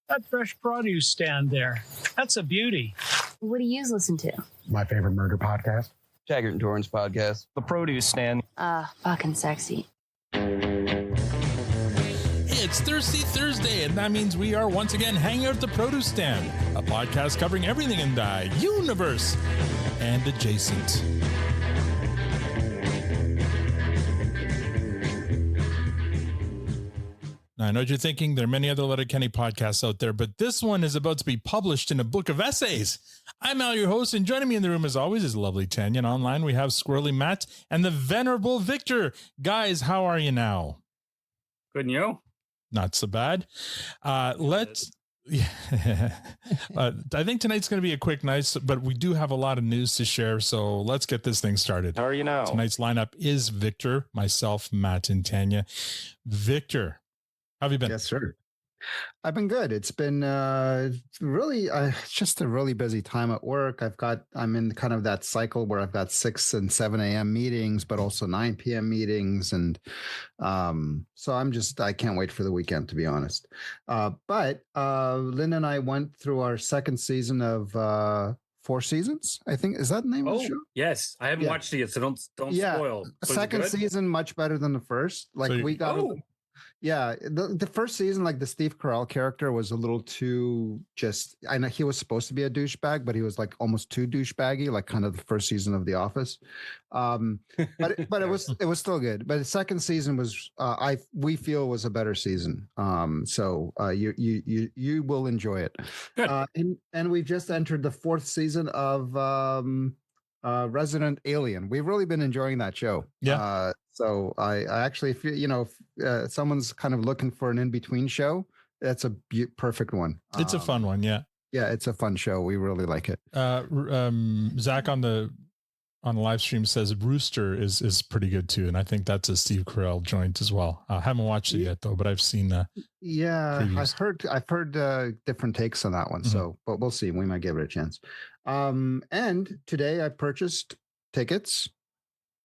That fresh produce stand there. That's a beauty. What do you listen to? My favorite murder podcast. Taggart and Torrance podcast. The produce stand. Fucking sexy. It's Thirsty Thursday, and that means we are once again hanging out at the produce stand, a podcast covering everything in the YEWniverse and adjacent. Now, I know what you're thinking. There are many other Letterkenny podcasts out there, but this one is about to be published in a book of essays. I'm Al, your host, and joining me in the room, as always, is lovely Tanya. And online, we have Squirrely Matt and the venerable Victor. Guys, how are you now? Good, and you? Not so bad. I think tonight's going to be a quick night, but we do have a lot of news to share. So let's get this thing started. How are you now? Tonight's lineup is Victor, myself, Matt, and Tanya. Victor, how have you been? Yes, sir. I've been good. It's been really just a really busy time at work. I'm in kind of that cycle where I've got 6 and 7 a.m. meetings, but also 9 p.m. meetings. And so I can't wait for the weekend, to be honest. But Lynn and I went through our second season of 4 Seasons, I think. Is that the name of the show? Yes. I haven't watched it yet, so don't spoil. Second season, much better than the first. Yeah, the first season, like the Steve Carell character was a little too I know he was supposed to be a douchebag, but he was like almost too douchebaggy, like kind of the first season of The Office. But it was still good. But the second season was we feel was a better season. So you will enjoy it. Good. And we've just entered the 4th season of Resident Alien. We've really been enjoying that show. Yeah. So I actually feel, if someone's kind of looking for an in-between show, that's a perfect one. It's a fun one. Yeah. Yeah. It's a fun show. We really like it. Zach on the live stream says Rooster is pretty good too. And I think that's a Steve Carell joint as well. I haven't watched it yet though, but I've seen previews. I've heard different takes on that one. Mm-hmm. So, but we'll see. We might give it a chance. And today I purchased tickets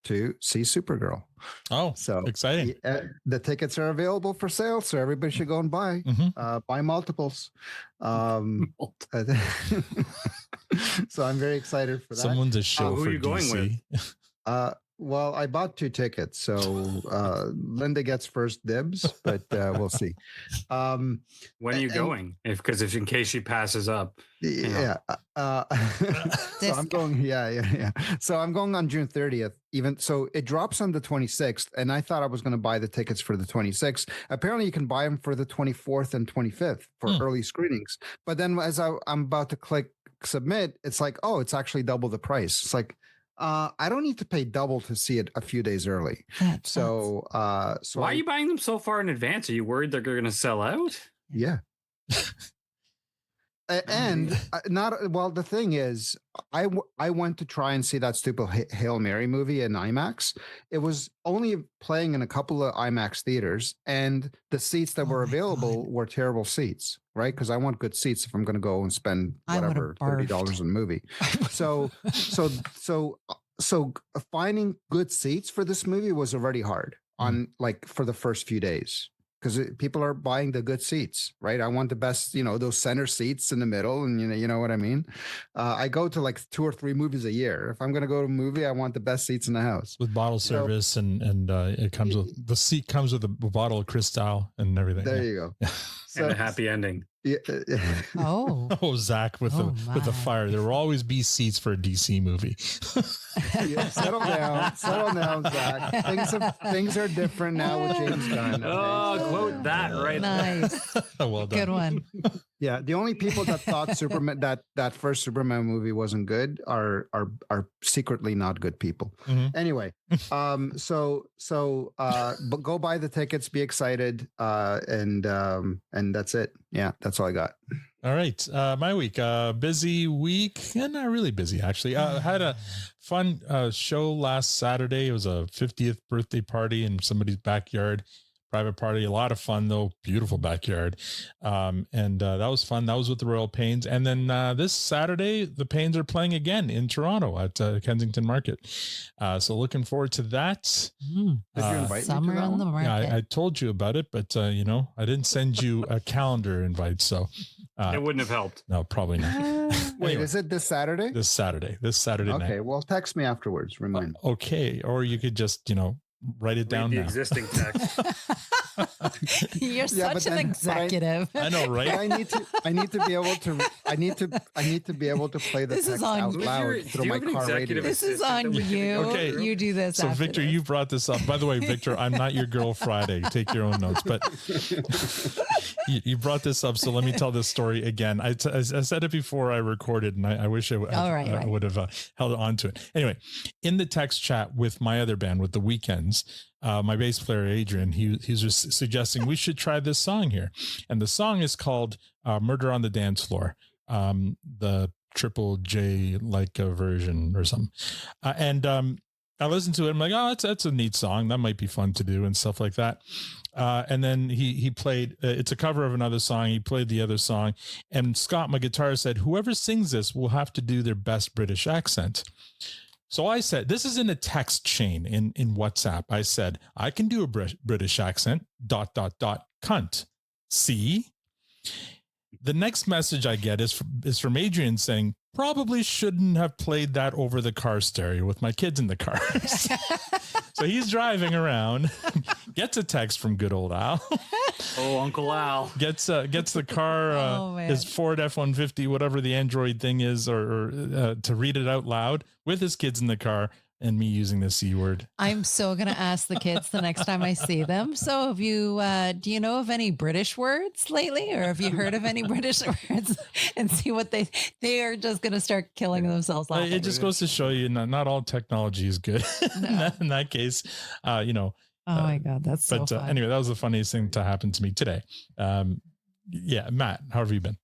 to see Supergirl. Oh, so exciting. The tickets are available for sale, so everybody should go and buy. Buy multiples. So I'm very excited for that. Someone's a show who for are you going DC. with? Well, I bought 2 tickets, so Linda gets first dibs, but we'll see. When are you going? Because if in case she passes up. Yeah. So I'm going. Yeah. So I'm going on June 30th. So it drops on the 26th, and I thought I was going to buy the tickets for the 26th. Apparently, you can buy them for the 24th and 25th for early screenings. But then as I'm about to click submit, it's like, oh, it's actually double the price. It's like, I don't need to pay double to see it a few days early. So why are you buying them so far in advance? Are you worried they're going to sell out? Yeah. The thing is, I went to try and see that stupid Hail Mary movie in IMAX. It was only playing in a couple of IMAX theaters, and the seats that were available were terrible seats, right? Because I want good seats if I'm going to go and spend whatever $30 on a movie. So finding good seats for this movie was already hard for the first few days. Because people are buying the good seats, right? I want the best, those center seats in the middle, and you know what I mean. I go to like 2 or 3 movies a year. If I'm going to go to a movie, I want the best seats in the house with bottle service, and it comes with the seat comes with a bottle of Cristal and everything. There you go. And a happy ending. Yeah. Zach with the fire. There will always be seats for a DC movie. Yeah, settle down, Zach. Things are different now with James Gunn. Quote that right nice. Well done. Good one. Yeah, the only people that thought Superman that first Superman movie wasn't good are secretly not good people. Mm-hmm. Anyway, but go buy the tickets, be excited, and that's it. Yeah, that's all I got. All right, my week, busy week, and not really busy actually. I had a fun show last Saturday. It was a 50th birthday party in somebody's backyard. private party. A lot of fun though. Beautiful backyard. And that was fun. That was with the Royal Pains. And then this Saturday, the Pains are playing again in Toronto at Kensington Market. So looking forward to that. Did you invite me to Summer that on the one? market. Yeah, I told you about it, but you know, I didn't send you a calendar invite. So It wouldn't have helped. no, probably not. Wait, Anyway, is it this Saturday? this Saturday night. Okay, well, text me afterwards. Remind me. Okay. Or you could just, you know, write it down Read the now. existing text. You're Yeah, but such an then- executive. I know, But right? I need to be able to. I need to be able to play the This is text on out you. loud Do through you my have an car executive radio. This is on assistant that we you. can go Okay. through? You do this. So after Victor, this. you brought this up. By the way, Victor, I'm not your girl Friday. Take your own notes, but you brought this up. So let me tell this story again. I said it before I recorded, and I wish I right. would have held on to it. Anyway, in the text chat with my other band, with the Weekends, my bass player Adrian, he's just suggesting we should try this song here, and the song is called "Murder on the Dance Floor," the Triple J like a version or something, and I listened to it. I'm like, oh, that's a neat song. That might be fun to do and stuff like that. And then he played. It's a cover of another song. He played the other song, and Scott, my guitarist, said, "Whoever sings this will have to do their best British accent." So I said, this is in a text chain in WhatsApp. I said, I can do a British accent, ... cunt. See? The next message I get is from Adrian saying, probably shouldn't have played that over the car stereo with my kids in the car. So he's driving around, gets a text from good old Al. Oh, Uncle Al. Gets the car, Oh, man. his Ford F-150, whatever the Android thing is, or to read it out loud with his kids in the car, and me using the C word. I'm so going to ask the kids the next time I see them. So have you, do you know of any British words lately, or have you heard of any British words, and see what they are just going to start killing themselves laughing. It just goes to show you not all technology is good. In that case, you know. Oh my God, that's so But fun. anyway, that was the funniest thing to happen to me today. Yeah, Matt, how have you been?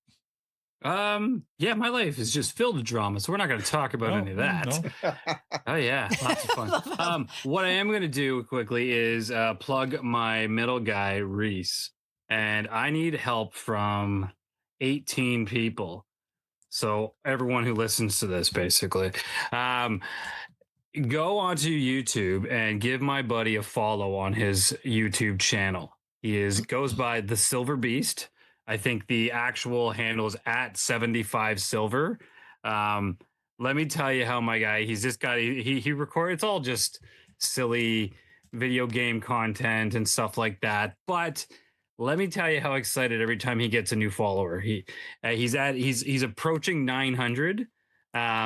Yeah, my life is just filled with drama, so we're not going to talk about any of that. No. Oh yeah, lots of fun. What I am going to do quickly is plug my middle guy Reese, and I need help from 18 people. So everyone who listens to this, basically, go onto YouTube and give my buddy a follow on his YouTube channel. He goes by The Silver Beast. I think the actual handle is at 75 silver. Let me tell you how my guy, he's just got, he record, it's all just silly video game content and stuff like that. But let me tell you how excited every time he gets a new follower. He's approaching 900.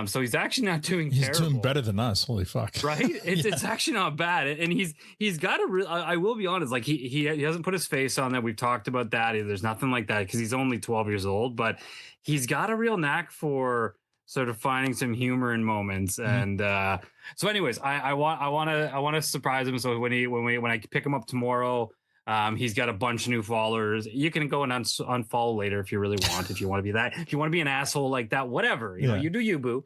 So he's actually not doing He's terrible. doing better than us. Holy fuck. Right? It's actually not bad. And he's got a real, I will be honest, like he hasn't put his face on that. We've talked about that. There's nothing like that because he's only 12 years old, but he's got a real knack for sort of finding some humor in moments. And so anyways, I want to surprise him. So when I pick him up tomorrow, he's got a bunch of new followers. You can go and unfollow later if you really want. If you want to be that, if you want to be an asshole like that, whatever, you know, you do you, boo.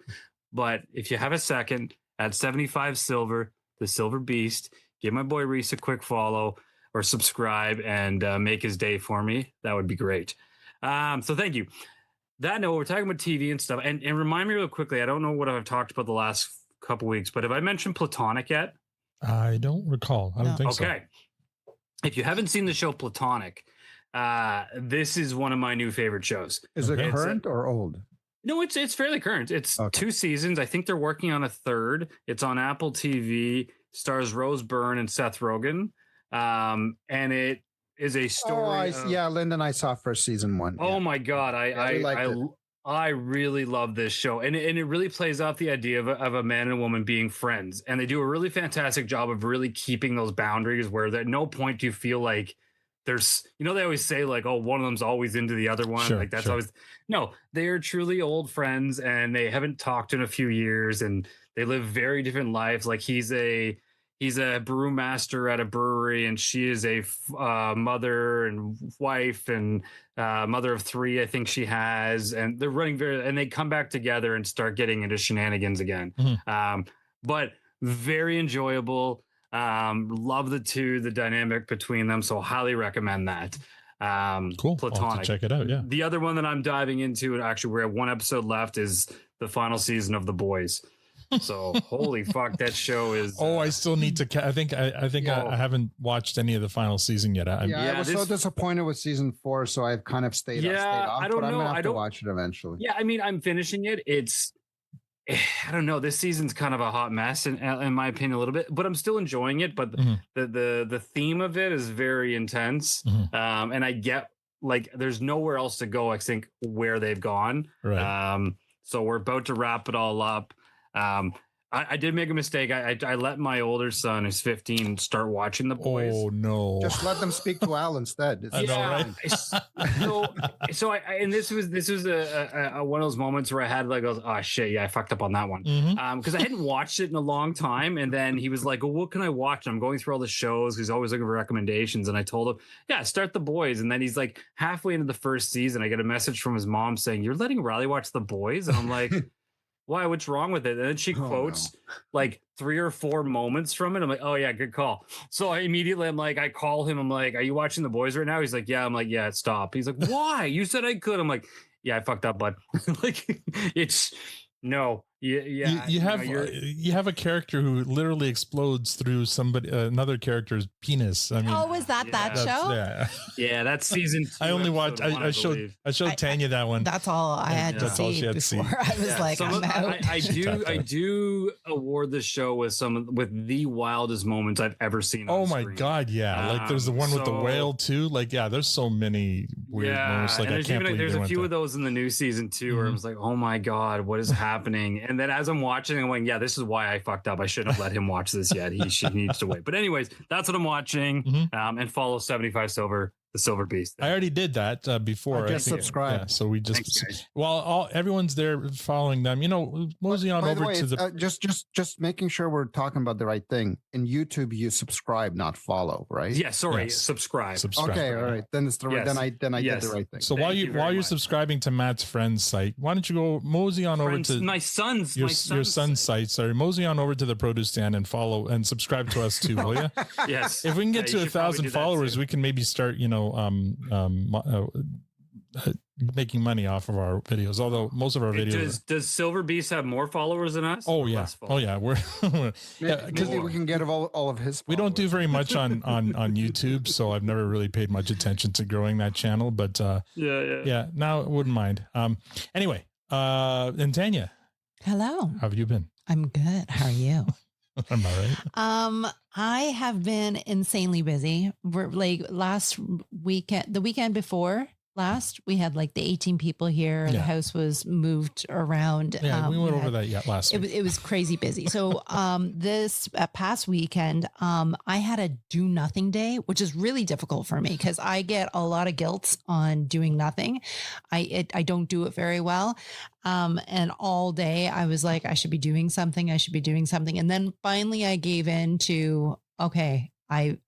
But if you have a second, at 75 silver, the Silver Beast, give my boy Reese a quick follow or subscribe and make his day for me. That would be great. So thank you. That note, we're talking about TV and stuff. And remind me real quickly, I don't know what I've talked about the last couple weeks, but have I mentioned Platonic yet? I don't recall. I don't think so. Okay. If you haven't seen the show Platonic, this is one of my new favorite shows. Is it Okay. current or old? No, it's fairly current. It's 2 seasons. I think they're working on a third. It's on Apple TV. Stars Rose Byrne and Seth Rogen. And it is a story. Linda and I saw first season 1. Oh my God. I really love this show. And it really plays off the idea of a man and a woman being friends. And they do a really fantastic job of really keeping those boundaries where at no point do you feel like there's, you know, they always say like, oh, one of them's always into the other one. Sure, like that's sure. always, no, they are truly old friends and they haven't talked in a few years and they live very different lives. Like he's a brewmaster at a brewery and she is a mother and wife and mother of 3, I think she has, and they're running and they come back together and start getting into shenanigans again. Mm-hmm. But very enjoyable. Love the dynamic between them. So highly recommend that. Cool. I'll have Platonic. to check it out. Yeah. The other one that I'm diving into, and actually we have one episode left, is the final season of The Boys. So holy fuck, that show is. I still need to. I think I haven't watched any of the final season yet. I was so disappointed with season 4, so I've kind of stayed off. I don't know. I'm gonna have to watch it eventually. Yeah, I mean, I'm finishing it. It's, I don't know. This season's kind of a hot mess, in my opinion, a little bit. But I'm still enjoying it. But the theme of it is very intense, and I get like there's nowhere else to go. I think where they've gone. Right. So we're about to wrap it all up. I did make a mistake. I let my older son, who's 15, start watching The Boys. Oh no! Just let them speak to Al instead. I know, right? So and this was a one of those moments where I had like, oh shit, yeah, I fucked up on that one. Because I hadn't watched it in a long time, and then he was like, well, what can I watch? And I'm going through all the shows. He's always looking for recommendations, and I told him, yeah, start The Boys. And then he's like, halfway into the first season, I get a message from his mom saying, you're letting Riley watch The Boys, and I'm like. Why? What's wrong with it? And then she quotes like 3 or 4 moments from it. I'm like, oh yeah, good call. So I call him. I'm like, are you watching The Boys right now? He's like, yeah. I'm like, yeah, stop. He's like, why? You said I could. I'm like, yeah, I fucked up, bud. Like, it's no. Yeah. You have a character who literally explodes through another character's penis. I mean, was that show? Yeah, that's season 2. I only watched. I showed Tanya that one. That's all I had to see before. I was like, I'm out. I do award the show with the wildest moments I've ever seen. Oh my god, yeah! Like there's the one with the whale too. Like there's so many weird moments. Like and there's a few of those in the new season too, where I was like, oh my god, what is happening? And then as I'm watching, I'm going, yeah, this is why I fucked up. I shouldn't have let him watch this yet. He needs to wait. But anyways, that's what I'm watching. And follow 75 Silver, the Silver Beast. I already did that before. I just subscribe. Yeah, so we just everyone's there following them. Mosey on over to the just making sure we're talking about the right thing. In YouTube, you subscribe, not follow, right? Yeah, sorry, yes. Subscribe. Okay, all right. Then it's the then I did the right thing. So while you're subscribing to Matt's friend's site, why don't you go mosey on over to my son's site? Sorry, mosey on over to the produce stand and follow and subscribe to us too, will you? Yes. If we can get to 1,000 followers, we can maybe start, making money off of our videos. Although most of our videos does Silver Beast have more followers than us? Oh yeah. We're because we can get all of his followers. We don't do very much on YouTube, so I've never really paid much attention to growing that channel. But yeah. Now I wouldn't mind. Anyway, and Tanya, hello. How have you been? I'm good. How are you? I'm all right. I have been insanely busy. We're like last weekend, the weekend before last, we had like the 18 people here. Yeah. The house was moved around. Yeah, we went over that last week. It was crazy busy. So this past weekend, I had a do nothing day, which is really difficult for me because I get a lot of guilt on doing nothing. I don't do it very well. And all day I was like, I should be doing something. And then finally I gave in to, okay, I'm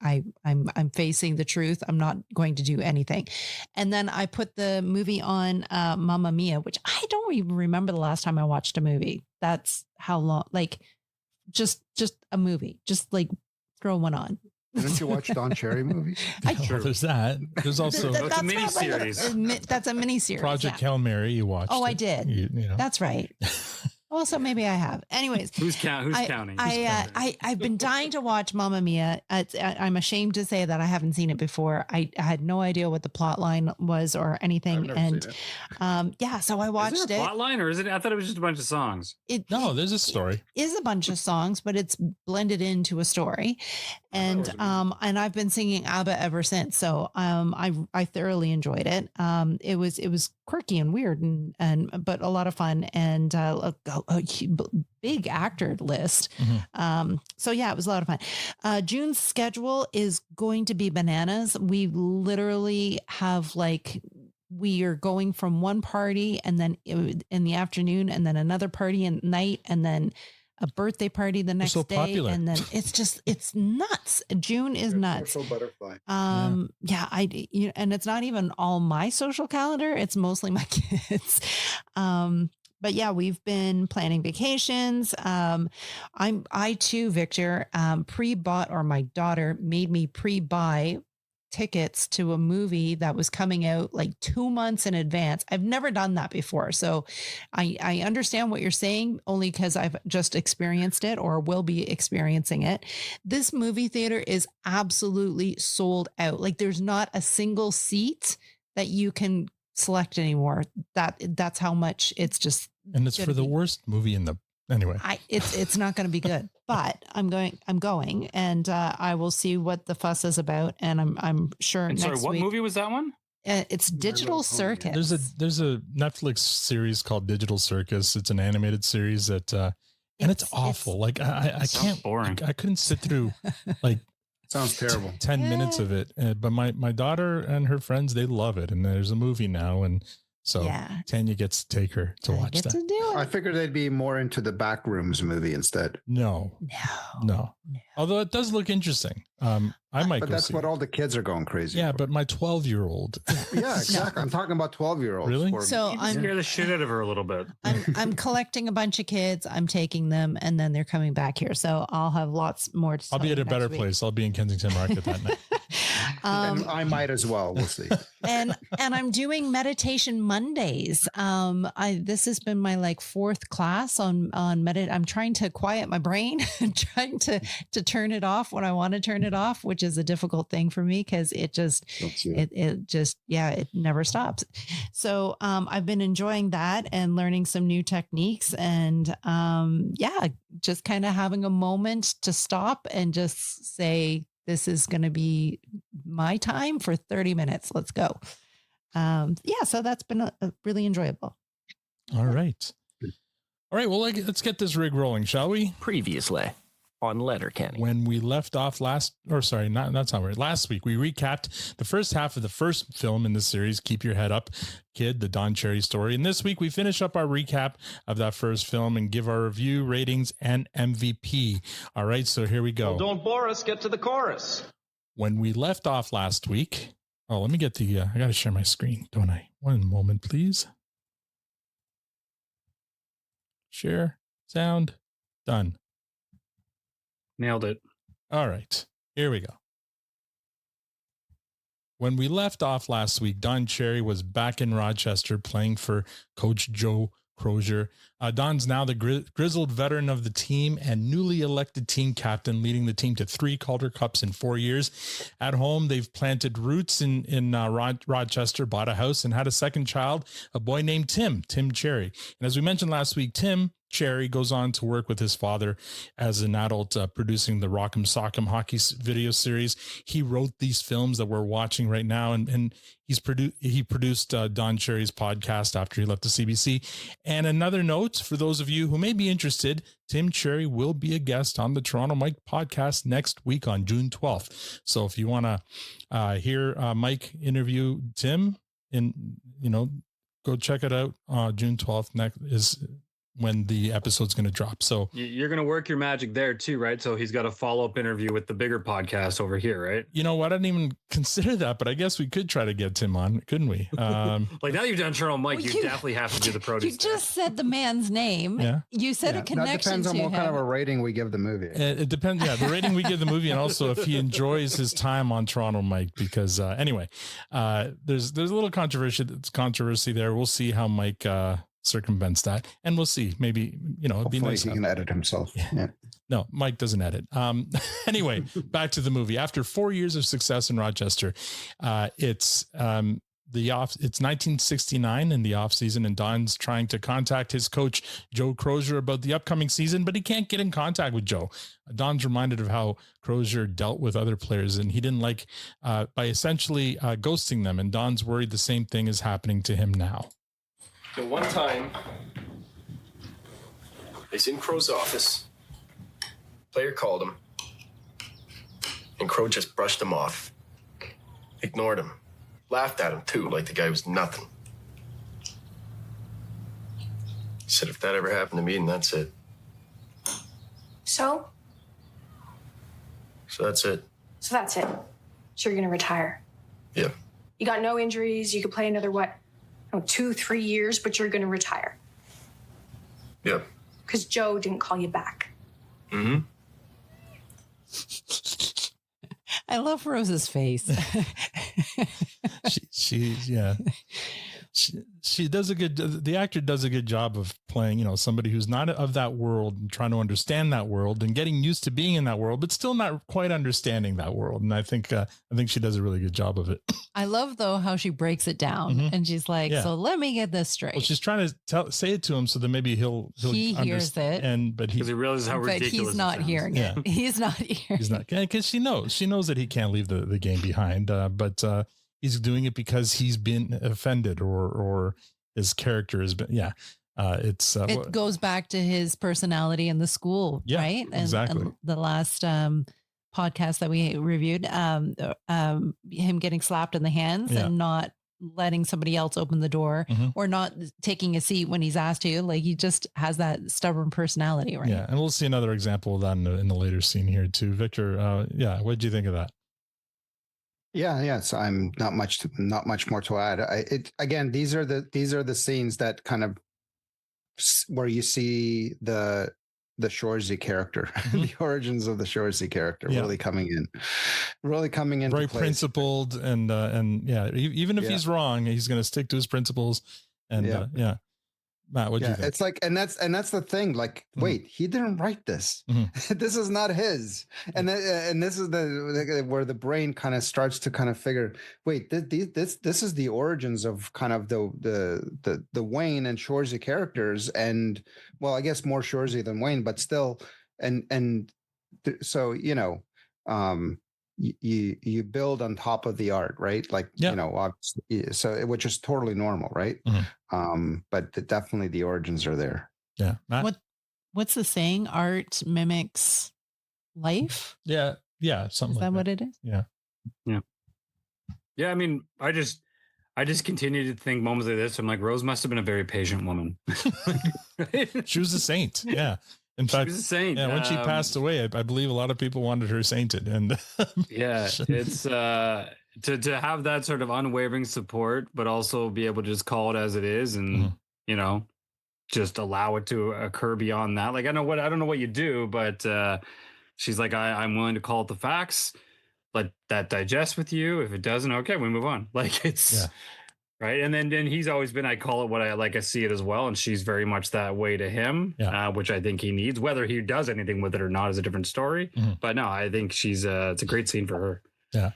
facing the truth. I'm not going to do anything. And then I put the movie on, Mamma Mia, which I don't even remember the last time I watched a movie. That's how long, like just a movie, just like throw one on. Didn't you watch Don Cherry movies? Well, there's that. There's also that's a mini series. That's a mini series. Project Hail Mary. You watched? Oh, I did. You know. That's right. Also, maybe I have. Anyways, who's counting? I've been dying to watch Mamma Mia. I'm ashamed to say that I haven't seen it before. I had no idea what the plot line was or anything, and so I watched it. Plot line, or is it? I thought it was just a bunch of songs. There's a story. Is a bunch of songs, but it's blended into a story, and I've been singing ABBA ever since. So I thoroughly enjoyed it. It was quirky and weird but a lot of fun and a big actor list. So yeah, it was a lot of fun. June's schedule is going to be bananas. We literally have we are going from one party and then in the afternoon and then another party at night and then a birthday party the next day. Popular. And then it's nuts. June is nuts. Social butterfly. And it's not even all my social calendar. It's mostly my kids. but yeah, we've been planning vacations. I too, Victor, pre-bought, or my daughter made me pre-buy tickets to a movie that was coming out like 2 months in advance. I've never done that before. So I understand what you're saying, only because I've just experienced it or will be experiencing it. This movie theater is absolutely sold out. Like there's not a single seat that you can select anymore. That's how much it's just. And it's for the worst movie in the, anyway. It's not going to be good, but I'm going, and I will see what the fuss is about. And I'm sure. And sorry, what movie was that one? It's Digital Circus. There's a Netflix series called Digital Circus. It's an animated series that, and it's awful. Like I can't, boring. I couldn't sit through like Sounds terrible. 10 minutes of it. But my daughter and her friends, they love it. And there's a movie now. And so Tanya gets to take her to watch that. To do it. I figured they'd be more into the Backrooms movie instead. No. Although it does look interesting. I might. But that's what all the kids are going crazy. Yeah, for. but my 12-year-old. Yeah, exactly. I'm talking about 12-year-olds. Really? So I'm scare the shit out of her a little bit. I'm collecting a bunch of kids. I'm taking them, and then they're coming back here. So I'll have lots more to. I'll be at a better place. I'll be in Kensington Market that night. And I might as well. We'll see. and I'm doing meditation Mondays. This has been my like 4th class on I'm trying to quiet my brain and trying to turn it off when I want to turn it off, which is a difficult thing for me because it never stops. So I've been enjoying that and learning some new techniques and just kind of having a moment to stop and just say, this is going to be my time for 30 minutes. Let's go. So that's been really enjoyable. All right. Well, let's get this rig rolling, shall we? Previously on Letterkenny. When we left off last week, we recapped the first half of the first film in the series, Keep Your Head Up, Kid, the Don Cherry story. And this week we finish up our recap of that first film and give our review, ratings, and MVP. All right, so here we go. Well, don't bore us. Get to the chorus. When we left off last week, let me get the, I got to share my screen, don't I? One moment, please. Share, sound, done. Nailed it. All right, here we go. When we left off last week, Don Cherry was back in Rochester playing for Coach Joe Crozier. Don's now the grizzled veteran of the team and newly elected team captain, leading the team to 3 Calder Cups in 4 years. At home, they've planted roots in Rochester, bought a house, and had a second child, a boy named Tim Cherry. And as we mentioned last week, Tim Cherry goes on to work with his father as an adult, producing the Rock'em Sock'em hockey video series. He wrote these films that we're watching right now, and he produced Don Cherry's podcast after he left the CBC. And another note for those of you who may be interested, Tim Cherry will be a guest on the Toronto Mike podcast next week on June 12th. So if you want to hear Mike interview Tim, go check it out. June 12th next is when the episode's going to drop. So you're going to work your magic there too, right? So he's got a follow-up interview with the bigger podcast over here, right? You know what? I didn't even consider that, but I guess we could try to get Tim on, couldn't we? Like now you've done Toronto Mike, you definitely have to do the produce. You just said the man's name. Yeah. You said a connection. That depends on to what kind of a rating we give the movie. It depends. Yeah. The rating we give the movie, and also if he enjoys his time on Toronto Mike, because anyway, there's a little controversy there. We'll see how Mike, circumvents that, and we'll see. Maybe it'd be nice. He can edit himself. Yeah. No, Mike doesn't edit. Anyway, back to the movie. After 4 years of success in Rochester, it's 1969 in the off season, and Don's trying to contact his coach Joe Crozier about the upcoming season, but he can't get in contact with Joe. Don's reminded of how Crozier dealt with other players, and he didn't like by essentially ghosting them. And Don's worried the same thing is happening to him now. The one time, he's in Crow's office. Player called him, and Crow just brushed him off, ignored him, laughed at him too, like the guy was nothing. He said, if that ever happened to me, then that's it. So? So that's it. So that's it. So you're gonna retire. Yeah. You got no injuries. You could play another 2-3 years, but you're gonna retire. Yep. Because Joe didn't call you back. Mm-hmm. I love Rose's face. She does a good, the actor does a good job of playing, somebody who's not of that world and trying to understand that world and getting used to being in that world, but still not quite understanding that world. And I think she does a really good job of it. I love though how she breaks it down and she's like, so let me get this straight. Well, she's trying to say it to him so that maybe he hears it, but he realizes how ridiculous. But he's not hearing it. Yeah. He's not hearing. He's not, because she knows that he can't leave the game behind. But he's doing it because he's been offended or his character has been. It goes back to his personality in the school, right? Exactly. And the last podcast that we reviewed, him getting slapped in the hands and not letting somebody else open the door or not taking a seat when he's asked to. Like, he just has that stubborn personality, right? Yeah, and we'll see another example of that in the later scene here too. Victor, what did you think of that? Yeah. So I'm not much more to add. Again, these are the scenes that kind of where you see the Shorzy character, the origins of the Shorzy character really coming in very place. Principled and even if he's wrong, he's going to stick to his principles. And Matt, what do you think? It's like, and that's the thing. Like, wait, he didn't write this. This is not his. And this is where the brain kind of starts to kind of figure. Wait, this is the origins of kind of the Wayne and Shorzy characters, and well, I guess more Shorzy than Wayne, but still, so you build on top of the art, right? Like, obviously, so which is totally normal, right? But definitely the origins are there. Yeah. Matt? What's the saying? Art mimics life. Yeah. Something. Is that what it is? Yeah. I mean, I just continue to think moments like this. I'm like, Rose must have been a very patient woman. She was a saint. Yeah. In fact, she was a saint. Yeah, when she passed away, I believe a lot of people wanted her sainted. And it's to have that sort of unwavering support, but also be able to just call it as it is, and just allow it to occur beyond that. Like, I don't know what you do, but she's like, I'm willing to call it the facts. Let that digest with you. If it doesn't, okay, we move on. Like, it's right. And then he's always been, I call it what I see it as well. And she's very much that way to him, which I think he needs. Whether he does anything with it or not is a different story. But no, I think it's a great scene for her. Yeah.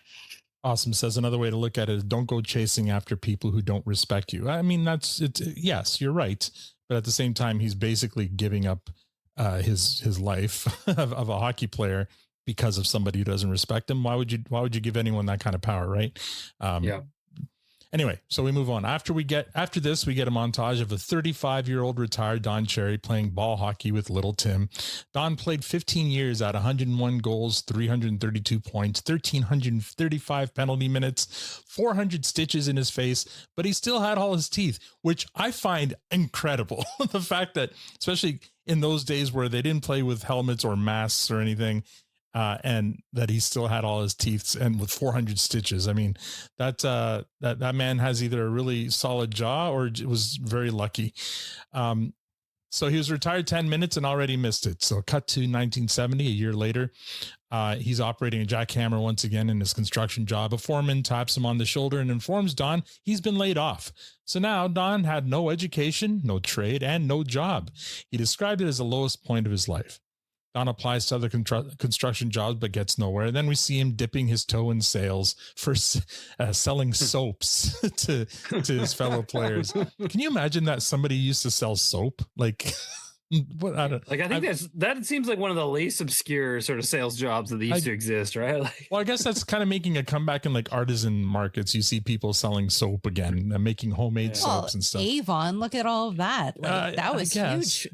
Awesome says another way to look at it is don't go chasing after people who don't respect you. I mean, that's it. Yes, you're right. But at the same time, he's basically giving up his life of a hockey player because of somebody who doesn't respect him. Why would you give anyone that kind of power? Right. Anyway, so we move on. After this, we get a montage of a 35-year-old retired Don Cherry playing ball hockey with little Tim. Don played 15 years at 101 goals, 332 points, 1,335 penalty minutes, 400 stitches in his face, but he still had all his teeth, which I find incredible. The fact that, especially in those days where they didn't play with helmets or masks or anything, and that he still had all his teeth and with 400 stitches. I mean, that man has either a really solid jaw or was very lucky. So he was retired 10 minutes and already missed it. So cut to 1970, a year later, he's operating a jackhammer once again in his construction job. A foreman taps him on the shoulder and informs Don he's been laid off. So now Don had no education, no trade, and no job. He described it as the lowest point of his life. Don applies to other construction jobs, but gets nowhere. Then we see him dipping his toe in sales for selling soaps to his fellow players. Can you imagine that somebody used to sell soap? Like, what? I think that seems like one of the least obscure sort of sales jobs that used to exist, right? Like, well, I guess that's kind of making a comeback in like artisan markets. You see people selling soap again, making homemade soaps and stuff. Avon, look at all of that. Like, that was huge.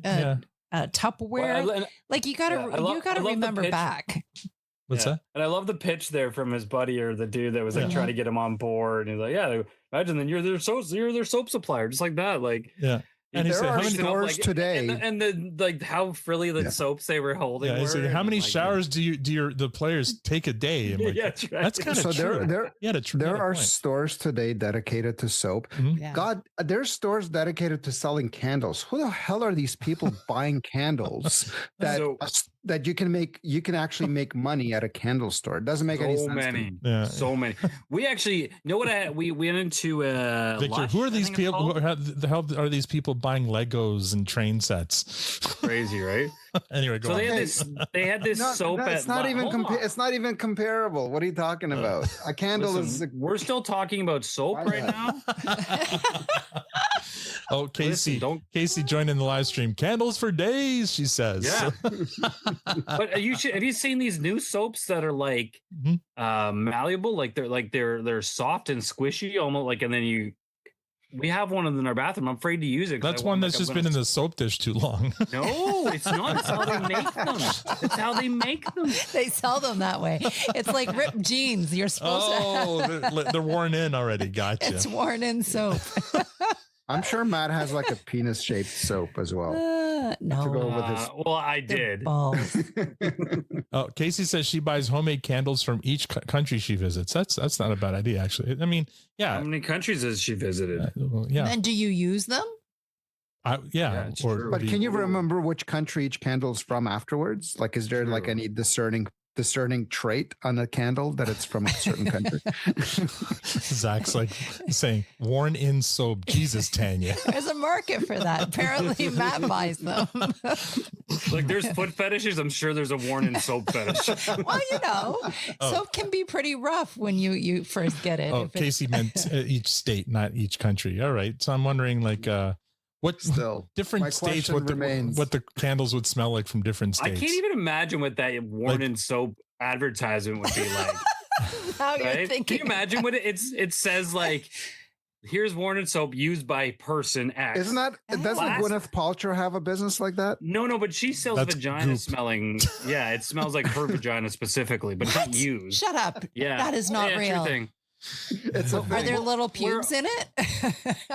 Tupperware, like you gotta remember back. What's that? And I love the pitch there from his buddy or the dude that was like trying to get him on board. And he's like, imagine then you're their soap supplier, just like that. Like, And he there said, are how many stores today. and the like how frilly the soaps they were holding. Yeah, he said, were, how many like, showers do the players take a day? I'm like, Yeah, that's right. that's kind of So true. there are point. stores today dedicated to soap. Yeah. God, there's stores dedicated to selling candles. Who the hell are these people buying candles that you can actually make money at a candle store? It doesn't make any sense to me. So many. We actually know what we went into. Victor, Lush, who are these people? The hell are these people buying Legos and train sets? Crazy, right? Anyway, go so on. they had this soap it's not even it's not even comparable. What are you talking about? A candle is. We're still talking about soap right now. Oh, Casey! Casey joined in the live stream. Candles for days, she says. Yeah. But have you seen these new soaps that are like malleable? Like they're soft and squishy, almost like. And then we have one in our bathroom. I'm afraid to use it. That's one that's just been in the soap dish too long. No, it's not. It's how they make them. It's how they make them. They sell them that way. It's like ripped jeans. You're supposed to. They're worn in already. Gotcha. It's worn in soap. I'm sure Matt has like a penis-shaped soap as well. No. To go with his. Well, I did. Balls. Oh, Casey says she buys homemade candles from each country she visits. That's not a bad idea, actually. I mean, yeah. How many countries has she visited? Yeah. And do you use them? Yeah. But can you remember which country each candle's from afterwards? Like, is there like any discerning trait on a candle that it's from a certain country? Zach's like saying worn in soap. Jesus, Tanya. There's a market for that. Apparently Matt buys them. Like there's foot fetishes. I'm sure there's a worn in soap fetish. Well, soap can be pretty rough when you first get it. Oh, Casey meant each state, not each country. All right. So I'm wondering what different states, what the candles would smell like from different states. I can't even imagine what that worn in soap advertisement would be like. Now you're right? thinking. Can you imagine what it says like, here's worn in soap used by person X. Doesn't Gwyneth Paltrow have a business like that? No, but she sells vagina smelling. Yeah, it smells like her vagina specifically, but it's not used. Shut up. Yeah. That is not real. Are there little pubes in it?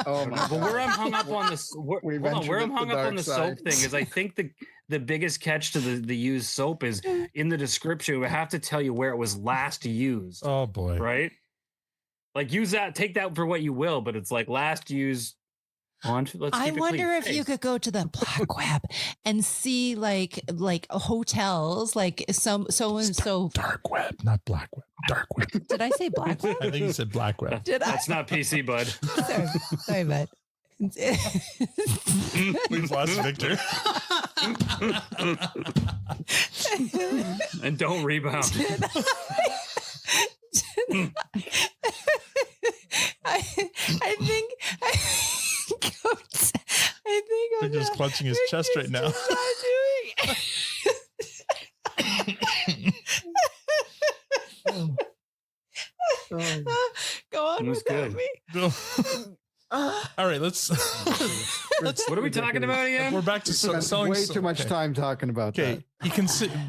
Oh my! But where I'm hung up on this, where I'm hung up on the soap thing is, I think the biggest catch to the used soap is in the description. We have to tell you where it was last used. Oh boy! Right? Like use that, take that for what you will, but it's like last used. I wonder if you could go to the black web and see like hotels, like so and so. Dark web, not black web. Dark web. Did I say black web? I think you said black web. That's not PC, bud. Sorry, bud. We've lost Victor. And don't rebound. I think I'm just clutching his chest right now. Go on without me. All right, let's. What are we talking about again? We're back to selling. Way too much time talking about that.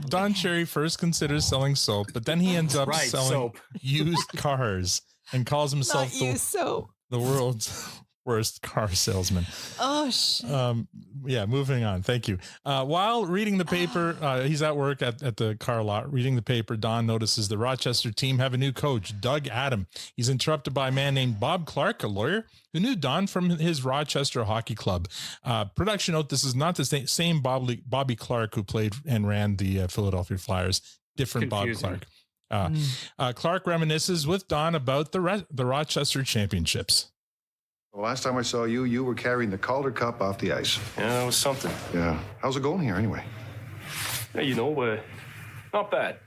Don Cherry first considers selling soap, but then he ends up selling used cars and calls himself the world's worst car salesman. Oh shit. Yeah, moving on. Thank you. While reading the paper, he's at work at the car lot reading the paper. Don notices the Rochester team have a new coach, Doug Adam. He's interrupted by a man named Bob Clark, a lawyer who knew Don from his Rochester hockey club. Production note: this is not the same Bobby Clark who played and ran the Philadelphia Flyers. Different Confusing. Bob Clark. Clark reminisces with Don about the Rochester championships. The last time I saw you, you were carrying the Calder Cup off the ice. Yeah, that was something. Yeah. How's it going here anyway? Yeah, not bad.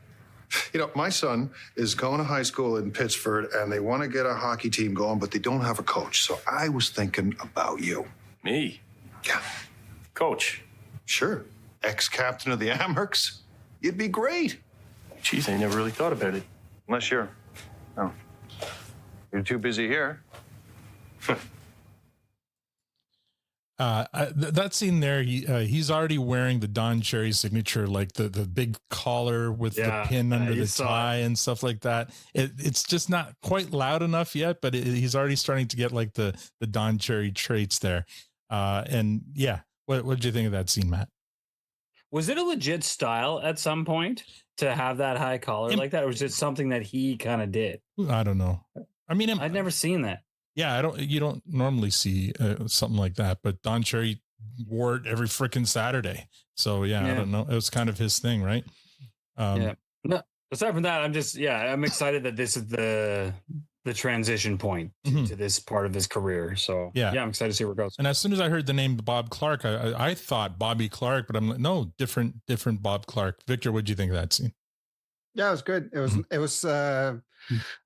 You know, my son is going to high school in Pittsford, and they want to get a hockey team going, but they don't have a coach. So I was thinking about you. Me? Yeah. Coach? Sure. Ex-captain of the Amherst. You'd be great. Geez, I never really thought about it. Unless you're too busy here. That scene there, he's already wearing the Don Cherry signature, like the big collar with the pin under the tie and stuff like that. It's just not quite loud enough yet, but he's already starting to get like the Don Cherry traits there. And yeah, what did you think of that scene, Matt? Was it a legit style at some point to have that high collar like that, or was it something that he kind of did? I don't know. I mean, I'd never seen that. Yeah, you don't normally see something like that, but Don Cherry wore it every freaking Saturday. So yeah, I don't know. It was kind of his thing, right? Yeah. No, aside from that, I'm excited that this is the transition point to this part of his career. So yeah, I'm excited to see where it goes. And as soon as I heard the name Bob Clark, I thought Bobby Clark, but I'm like, no, different Bob Clark. Victor, what do you think of that scene? Yeah, it was good. It was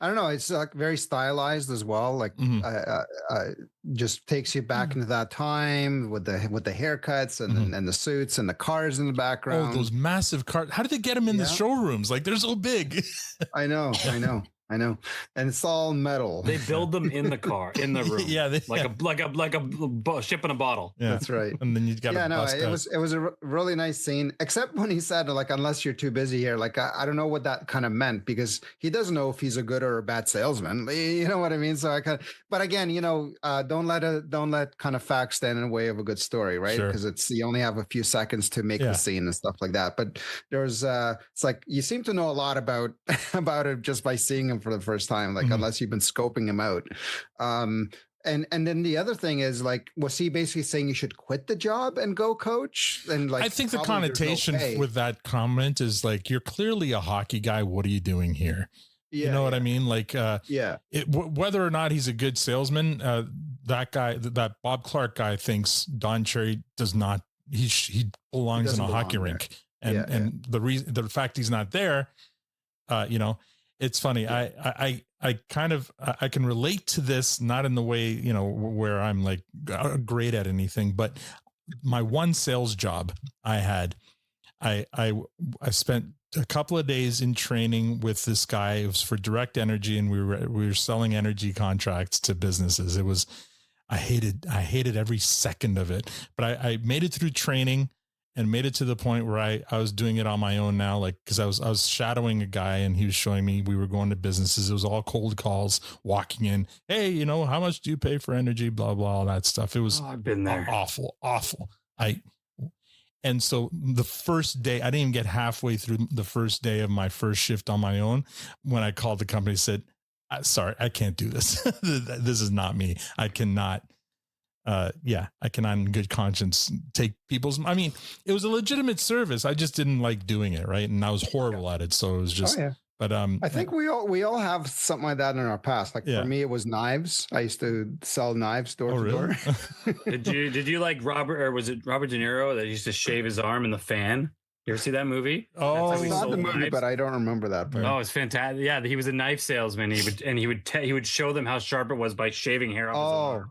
I don't know. It's like very stylized as well. Like just takes you back into that time with the haircuts and the suits and the cars in the background. Oh, those massive cars! How did they get them in the showrooms? Like they're so big. I know. And it's all metal. They build them in the car, in the room. Yeah, like a ship in a bottle. Yeah. That's right. And then you got it was a really nice scene, except when he said, like, unless you're too busy here. Like, I don't know what that kind of meant, because he doesn't know if he's a good or a bad salesman. You know what I mean? So but again, don't let kind of facts stand in the way of a good story, right? Because you only have a few seconds to make the scene and stuff like that. But there's it's like you seem to know a lot about it just by seeing him for the first time, like unless you've been scoping him out. And then the other thing is, like, was he basically saying you should quit the job and go coach? And like, I think the connotation with that comment is like, you're clearly a hockey guy. What are you doing here? Yeah, you know what I mean? Like, whether or not he's a good salesman, that guy, that Bob Clark guy, thinks Don Cherry does not. He belongs in a hockey rink, and the fact he's not there, it's funny. I can relate to this, not in the way, where I'm like great at anything, but my one sales job I had, I spent a couple of days in training with this guy. It was for direct energy, and we were selling energy contracts to businesses. I hated every second of it, but I made it through training and made it to the point where I was doing it on my own now, like, because I was shadowing a guy, and he was showing me, we were going to businesses. It was all cold calls, walking in. Hey, how much do you pay for energy? Blah, blah, all that stuff. It was I've been there. Awful. And so the first day, I didn't even get halfway through the first day of my first shift on my own when I called the company, said, sorry, I can't do this. This is not me. I cannot. I cannot in good conscience take people's, it was a legitimate service. I just didn't like doing it. Right. And I was horrible at it. So it was just, but, I think we all have something like that in our past. Like for me, it was knives. I used to sell knives door to door. Did you like Robert, or was it Robert De Niro that used to shave his arm in the fan? You ever see that movie? Oh, I saw the movie, but I don't remember that part. Oh, it's fantastic. Yeah, he was a knife salesman. He would show them how sharp it was by shaving hair off his arm.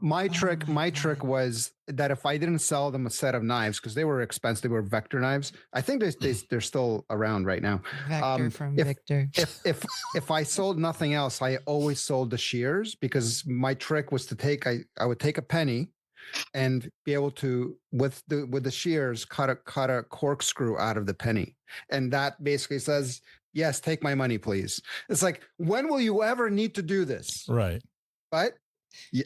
My trick was that if I didn't sell them a set of knives, because they were expensive, they were Vector knives. I think they're still around right now. Vector from Victor. If I sold nothing else, I always sold the shears, because my trick was to I would take a penny and be able to, with the shears, cut a corkscrew out of the penny. And that basically says, yes, take my money, please. It's like, when will you ever need to do this? Right. But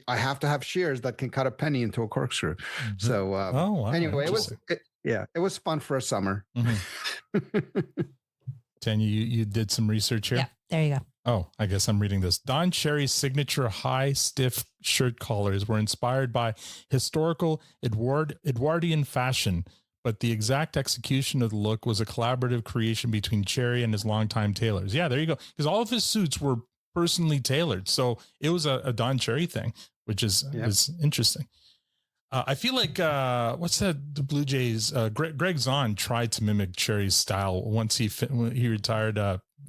I have to have shears that can cut a penny into a corkscrew. Mm-hmm. So wow, anyway, it was fun for a summer. Mm-hmm. Tanya, you did some research here? Yeah, there you go. Oh, I guess I'm reading this. Don Cherry's signature high, stiff shirt collars were inspired by historical Edwardian fashion, but the exact execution of the look was a collaborative creation between Cherry and his longtime tailors. Yeah, there you go. Because all of his suits were personally tailored. So it was a Don Cherry thing, which is interesting. I feel like, what's that? The Blue Jays, Greg Zahn tried to mimic Cherry's style once he retired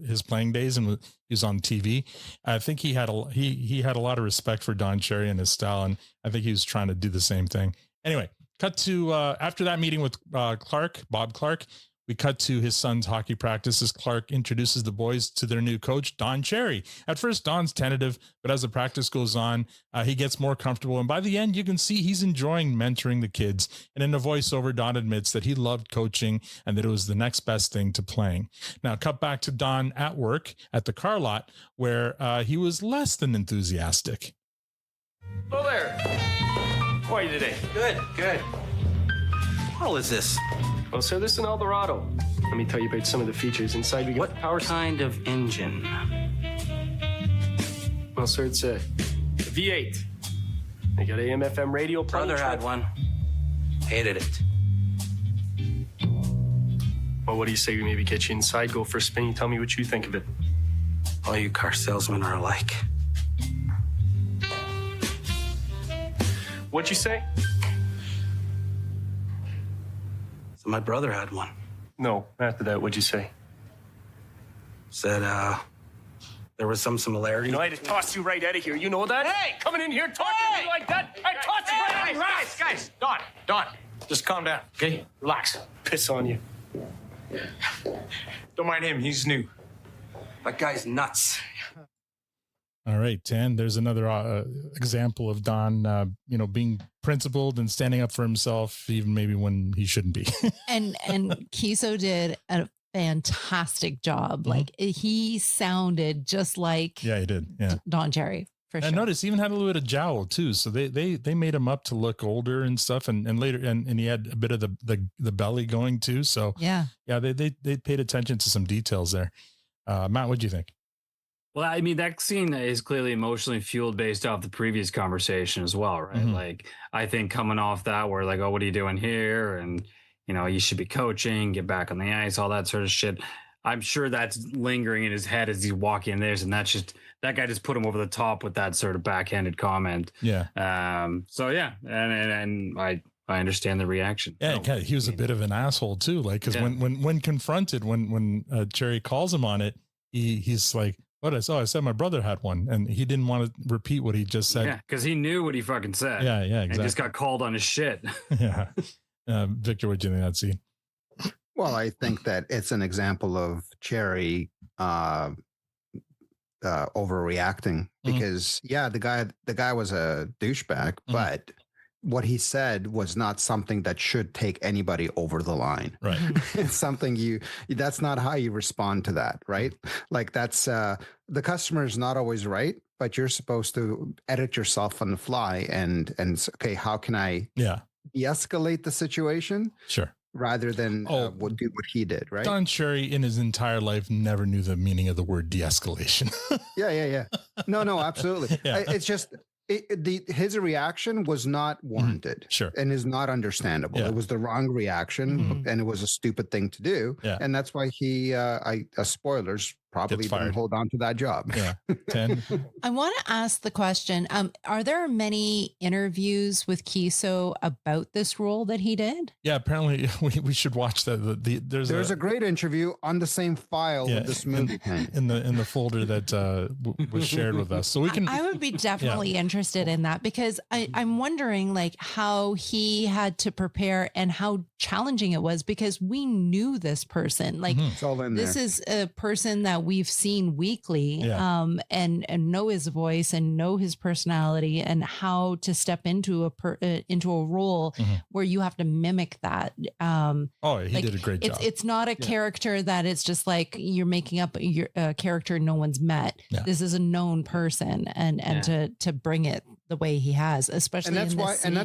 his playing days and he was on TV. I think he had a lot of respect for Don Cherry and his style, and I think he was trying to do the same thing. Anyway, cut to after that meeting with Bob Clark, we cut to his son's hockey practice as Clark introduces the boys to their new coach, Don Cherry. At first, Don's tentative, but as the practice goes on, he gets more comfortable. And by the end, you can see he's enjoying mentoring the kids. And in a voiceover, Don admits that he loved coaching and that it was the next best thing to playing. Now, cut back to Don at work at the car lot, where he was less than enthusiastic. Hello there. How are you today? Good, good. What is this? Well, sir, this is an Eldorado. Let me tell you about some of the features inside. We got What power kind of engine? Well, sir, it's a V8. They got AM/FM radio. Brother had one. Hated it. Well, what do you say we maybe get you inside, go for a spin, you tell me what you think of it? All you car salesmen are alike. What'd you say? So my brother had one. No, after that, what'd you say? Said, there was some similarity. You know, I just tossed you right out of here. You know that? Hey! Coming in here talking to me like that? I tossed you right out of here. Guys, Don, just calm down, okay? Relax. Piss on you. Don't mind him, he's new. That guy's nuts. All right, Tan. There's another example of Don, being principled and standing up for himself, even maybe when he shouldn't be. and Keeso did a fantastic job. Mm-hmm. Like he sounded just like Yeah, he did. Yeah. Don Cherry. For sure. I noticed he even had a little bit of jowl too. So they made him up to look older and stuff. And later, and he had a bit of the belly going too. So yeah, they paid attention to some details there. Matt, what'd you think? Well, I mean, that scene is clearly emotionally fueled based off the previous conversation as well, right? Mm-hmm. Like, I think coming off that, we're like, oh, what are you doing here? And, you should be coaching, get back on the ice, all that sort of shit. I'm sure that's lingering in his head as he's walking in there. And that guy just put him over the top with that sort of backhanded comment. Yeah. So, yeah. And I understand the reaction. Yeah, he was a bit of an asshole too. Like, because when confronted, when Cherry calls him on it, he's like, "What I said my brother had one," and he didn't want to repeat what he just said. Yeah, because he knew what he fucking said. Yeah, exactly. And just got called on his shit. Yeah. Victor, what do you think of that scene? Well, I think that it's an example of Cherry overreacting because the guy was a douchebag, but what he said was not something that should take anybody over the line. Right. It's something that's not how you respond to that. Right. Like that's the customer is not always right, but you're supposed to edit yourself on the fly and okay, how can I de-escalate the situation? Sure. Rather than do what he did, right? Don Cherry in his entire life never knew the meaning of the word de-escalation. Yeah. No, absolutely. Yeah. It's just his reaction was not warranted, sure, and is not understandable. It was the wrong reaction, and it was a stupid thing to do, and that's why he, spoilers, probably didn't hold on to that job. Yeah, 10. I want to ask the question: are there many interviews with Keeso about this role that he did? Yeah, apparently we should watch that. There's a great interview on the same file with this movie in the folder that was shared with us, so we can. I would be definitely interested in that because I'm wondering like how he had to prepare and how challenging it was because we knew this person. Like it's all in this there. is a person that we've seen weekly, and know his voice and know his personality and how to step into a role where you have to mimic that. He did a great job. It's not a character that it's just like you're making up a character no one's met. Yeah. This is a known person, and to bring it the way he has, especially and that's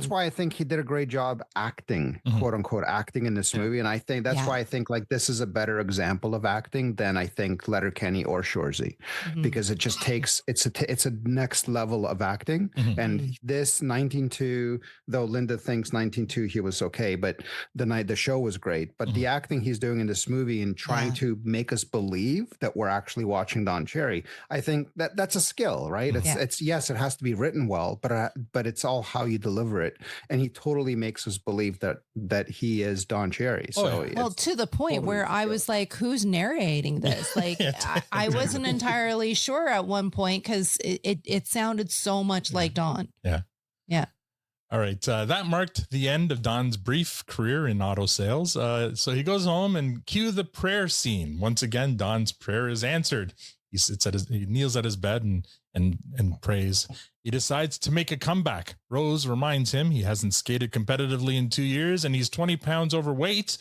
scene. why I think he did a great job acting, quote unquote, acting in this movie. And I think that's why I think like this is a better example of acting than I think Letterkenny or Shoresy, because it just takes it's a next level of acting. And this 19.2, though Linda thinks 19.2 he was okay, but the show was great. But the acting he's doing in this movie and trying to make us believe that we're actually watching Don Cherry, I think that's a skill, right? It's yes, it has to be written well, but it's all how you deliver it. And he totally makes us believe that he is Don Cherry. So well, to the point totally where I was like, who's narrating this? Like I wasn't entirely sure at one point because it sounded so much like Don. Yeah. All right. That marked the end of Don's brief career in auto sales. So he goes home and cue the prayer scene. Once again, Don's prayer is answered. He kneels at his bed and prays. He decides to make a comeback. Rose reminds him he hasn't skated competitively in 2 years and he's 20 pounds overweight,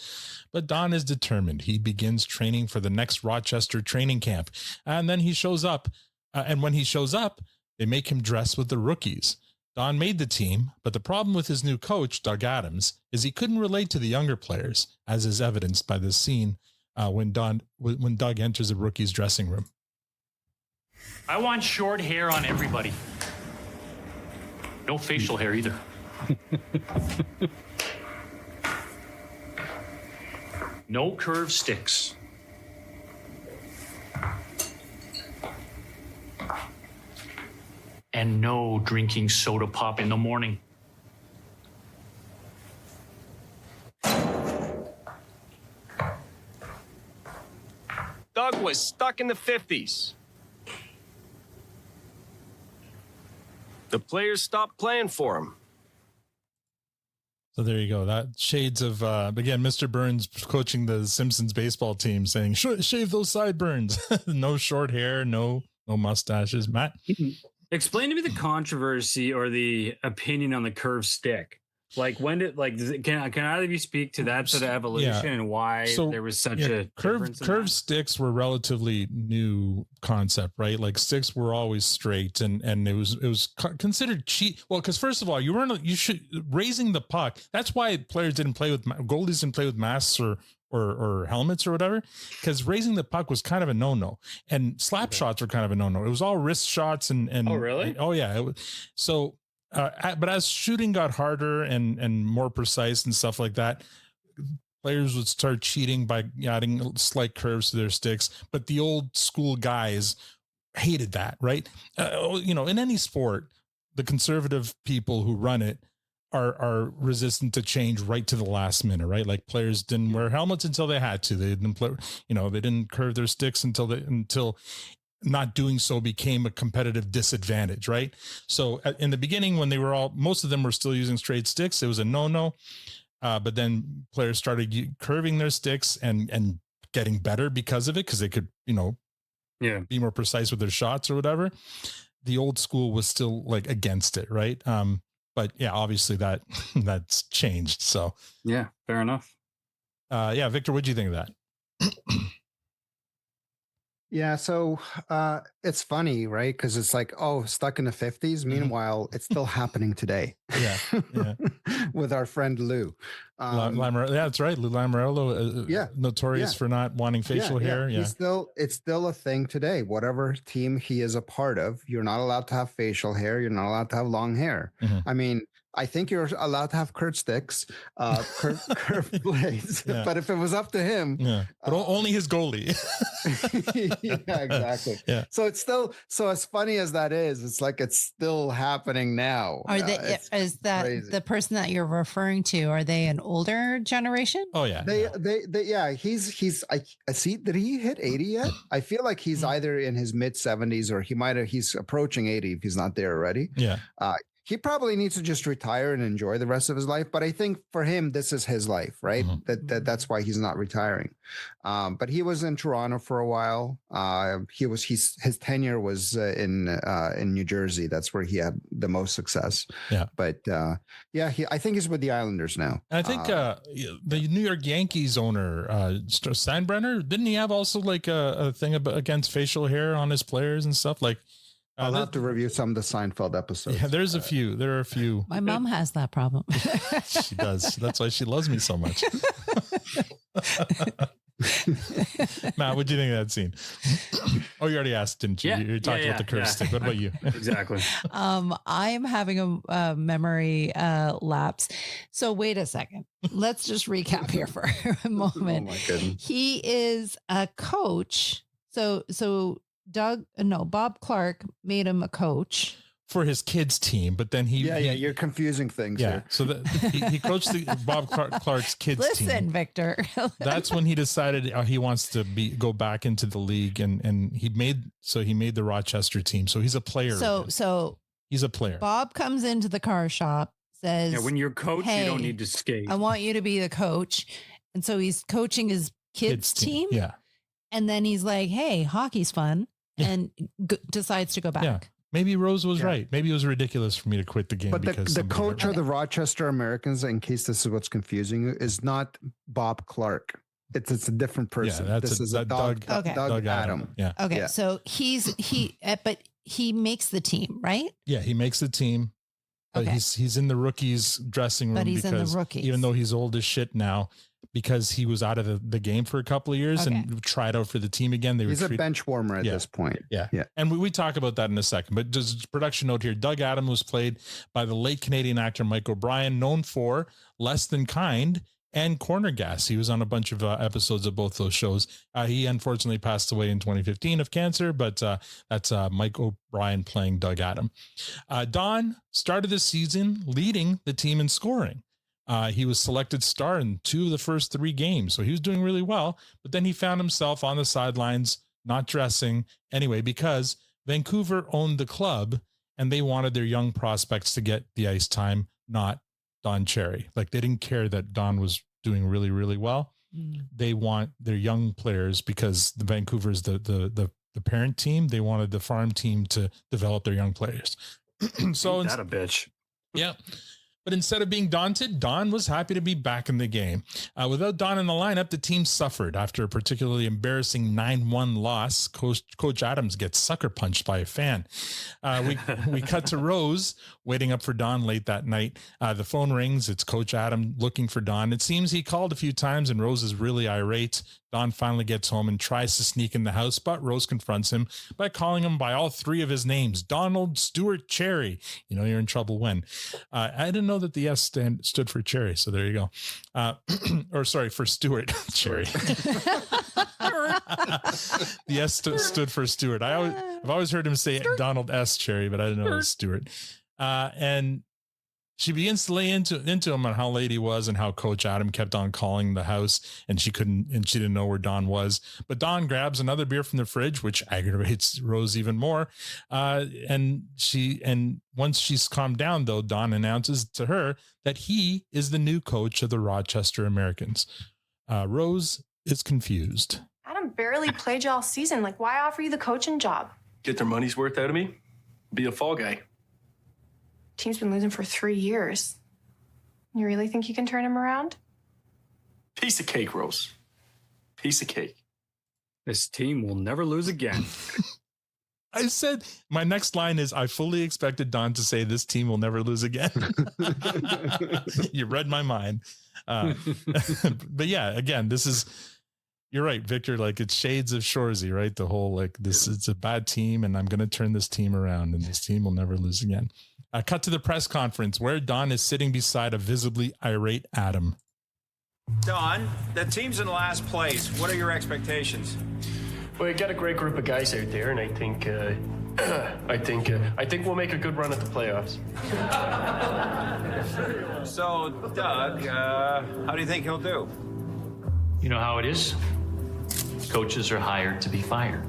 but Don is determined. He begins training for the next Rochester training camp. And then he shows up. And when he shows up, they make him dress with the rookies. Don made the team, but the problem with his new coach, Doug Adams, is he couldn't relate to the younger players, as is evidenced by this scene when Doug enters the rookie's dressing room. I want short hair on everybody. No facial hair either. No curved sticks. And no drinking soda pop in the morning. Doug was stuck in the 50s. The players stopped playing for him. So there you go. That shades of, again, Mr. Burns coaching the Simpsons baseball team saying, shave those sideburns. No short hair, no mustaches. Matt? Explain to me the controversy or the opinion on the curved stick. Like when did can either of you speak to that sort of evolution and why there was such a curved sticks were relatively new concept, right? Like sticks were always straight and it was considered cheat. Well, because first of all, you should raising the puck. That's why players didn't play with goalies didn't play with masks or helmets or whatever, because raising the puck was kind of a no-no, and slap shots were kind of a no-no. It was all wrist shots and oh really? Oh yeah. So. But as shooting got harder and more precise and stuff like that, players would start cheating by adding slight curves to their sticks. But the old school guys hated that, right? In any sport, the conservative people who run it are resistant to change right to the last minute, right? Like players didn't wear helmets until they had to. They didn't play, they didn't curve their sticks until not doing so became a competitive disadvantage, right? So in the beginning, when most of them were still using straight sticks, it was a no-no. But then players started curving their sticks and getting better because of it, because they could, be more precise with their shots or whatever. The old school was still like against it, right? But yeah, obviously that's changed. So yeah, fair enough. Victor, what'd you think of that? Yeah, so it's funny, right? Because it's like, stuck in the 50s. Meanwhile, it's still happening today. Yeah. With our friend Lou. That's right. Lou Lamoriello, notorious for not wanting facial hair. Yeah. It's still a thing today. Whatever team he is a part of, you're not allowed to have facial hair. You're not allowed to have long hair. Mm-hmm. I mean, I think you're allowed to have curved sticks, curved blades. Yeah. But if it was up to him, but only his goalie. Yeah, exactly. Yeah. So it's still as funny as that is. It's like it's still happening now. Is that crazy. The person that you're referring to? Are they an older generation? Oh yeah. They he's I see. Did he hit 80 yet? I feel like he's either in his mid 70s or he's approaching 80 if he's not there already. Yeah. He probably needs to just retire and enjoy the rest of his life. But I think for him, this is his life, right? Mm-hmm. That's why he's not retiring. But he was in Toronto for a while. His tenure was in New Jersey. That's where he had the most success. Yeah. But I think he's with the Islanders now. And I think the New York Yankees owner, Steinbrenner, didn't he have also like a thing against facial hair on his players and stuff? Like, I'll have to review some of the Seinfeld episodes. Yeah, there are a few. My mom has that problem. She does. That's why she loves me so much. Matt, what do you think of that scene? Oh, you already asked, didn't you? You talked about the curved stick. What about you? Exactly. I am having a memory lapse. So wait a second. Let's just recap here for a moment. Oh my goodness. He is a coach. So Bob Clark made him a coach for his kids team, but then you're confusing things here. So he coached Bob Clark's kids team. Listen, Victor. That's when he decided he wants to go back into the league, and he made the Rochester team. So he's a player. So he's a player. Bob comes into the car shop, says, when you're coach, you don't need to skate. I want you to be the coach. And so he's coaching his kids team. Yeah. And then he's like, hey, hockey's fun. And decides to go back. Yeah. Maybe Rose was right. Maybe it was ridiculous for me to quit the game. But the coach of the Rochester Americans, in case this is what's confusing you, is not Bob Clark. It's a different person. Yeah, this is Doug Adam. Yeah. Okay. Yeah. So but he makes the team, right? Yeah, he makes the team. But he's in the rookies dressing room. But he's in the because rookies. even though he's old as shit now, because he was out of the game for a couple of years and tried out for the team again. He's a bench warmer at this point. Yeah. And we talk about that in a second, but just production note here. Doug Adam was played by the late Canadian actor Mike O'Brien, known for Less Than Kind and Corner Gas. He was on a bunch of episodes of both those shows. He unfortunately passed away in 2015 of cancer, but that's Mike O'Brien playing Doug Adam. Don started the season leading the team in scoring. He was selected star in 2 of the first 3 games, so he was doing really well. But then he found himself on the sidelines, not dressing anyway, because Vancouver owned the club and they wanted their young prospects to get the ice time, not Don Cherry. Like, they didn't care that Don was doing really, really well. They want their young players, because the Vancouver's the parent team. They wanted the farm team to develop their young players. So Ain't that a bitch. Yeah. But instead of being daunted, Don was happy to be back in the game. Without Don in the lineup, the team suffered after a particularly embarrassing 9-1 loss. Coach Adams gets sucker punched by a fan. We cut to Rose waiting up for Don late that night. The phone rings. It's Coach Adam looking for Don. It seems he called a few times and Rose is really irate. Don finally gets home and tries to sneak in the house, but Rose confronts him by calling him by all 3 of his names. Donald Stewart Cherry. You know, you're in trouble when. I didn't know that the S stood for Cherry, so there you go. Or sorry, for Stewart Cherry. The S stood for Stewart. I've always heard him say Donald S. Cherry, but I didn't know it was Stewart. And she begins to lay into him on how late he was and how Coach Adam kept on calling the house and she didn't know where Don was. But Don grabs another beer from the fridge, which aggravates Rose even more. And once she's calmed down, though, Don announces to her that he is the new coach of the Rochester Americans. Rose is confused. Adam barely played you all season. Like, why offer you the coaching job? Get their money's worth out of me? Be a fall guy. Team's been losing for 3 years. You really think you can turn him around? Piece of cake, Rose. Piece of cake. This team will never lose again. I said, my next line is, I fully expected Don to say this team will never lose again. You read my mind. But yeah, again, you're right, Victor. Like, it's shades of Shoresy, right? The whole, like, it's a bad team and I'm going to turn this team around and this team will never lose again. Cut to the press conference where Don is sitting beside a visibly irate Adam. Don, the team's in last place. What are your expectations? Well, you got a great group of guys out there, and I think we'll make a good run at the playoffs. So, Doug, how do you think he'll do? You know how it is? Coaches are hired to be fired.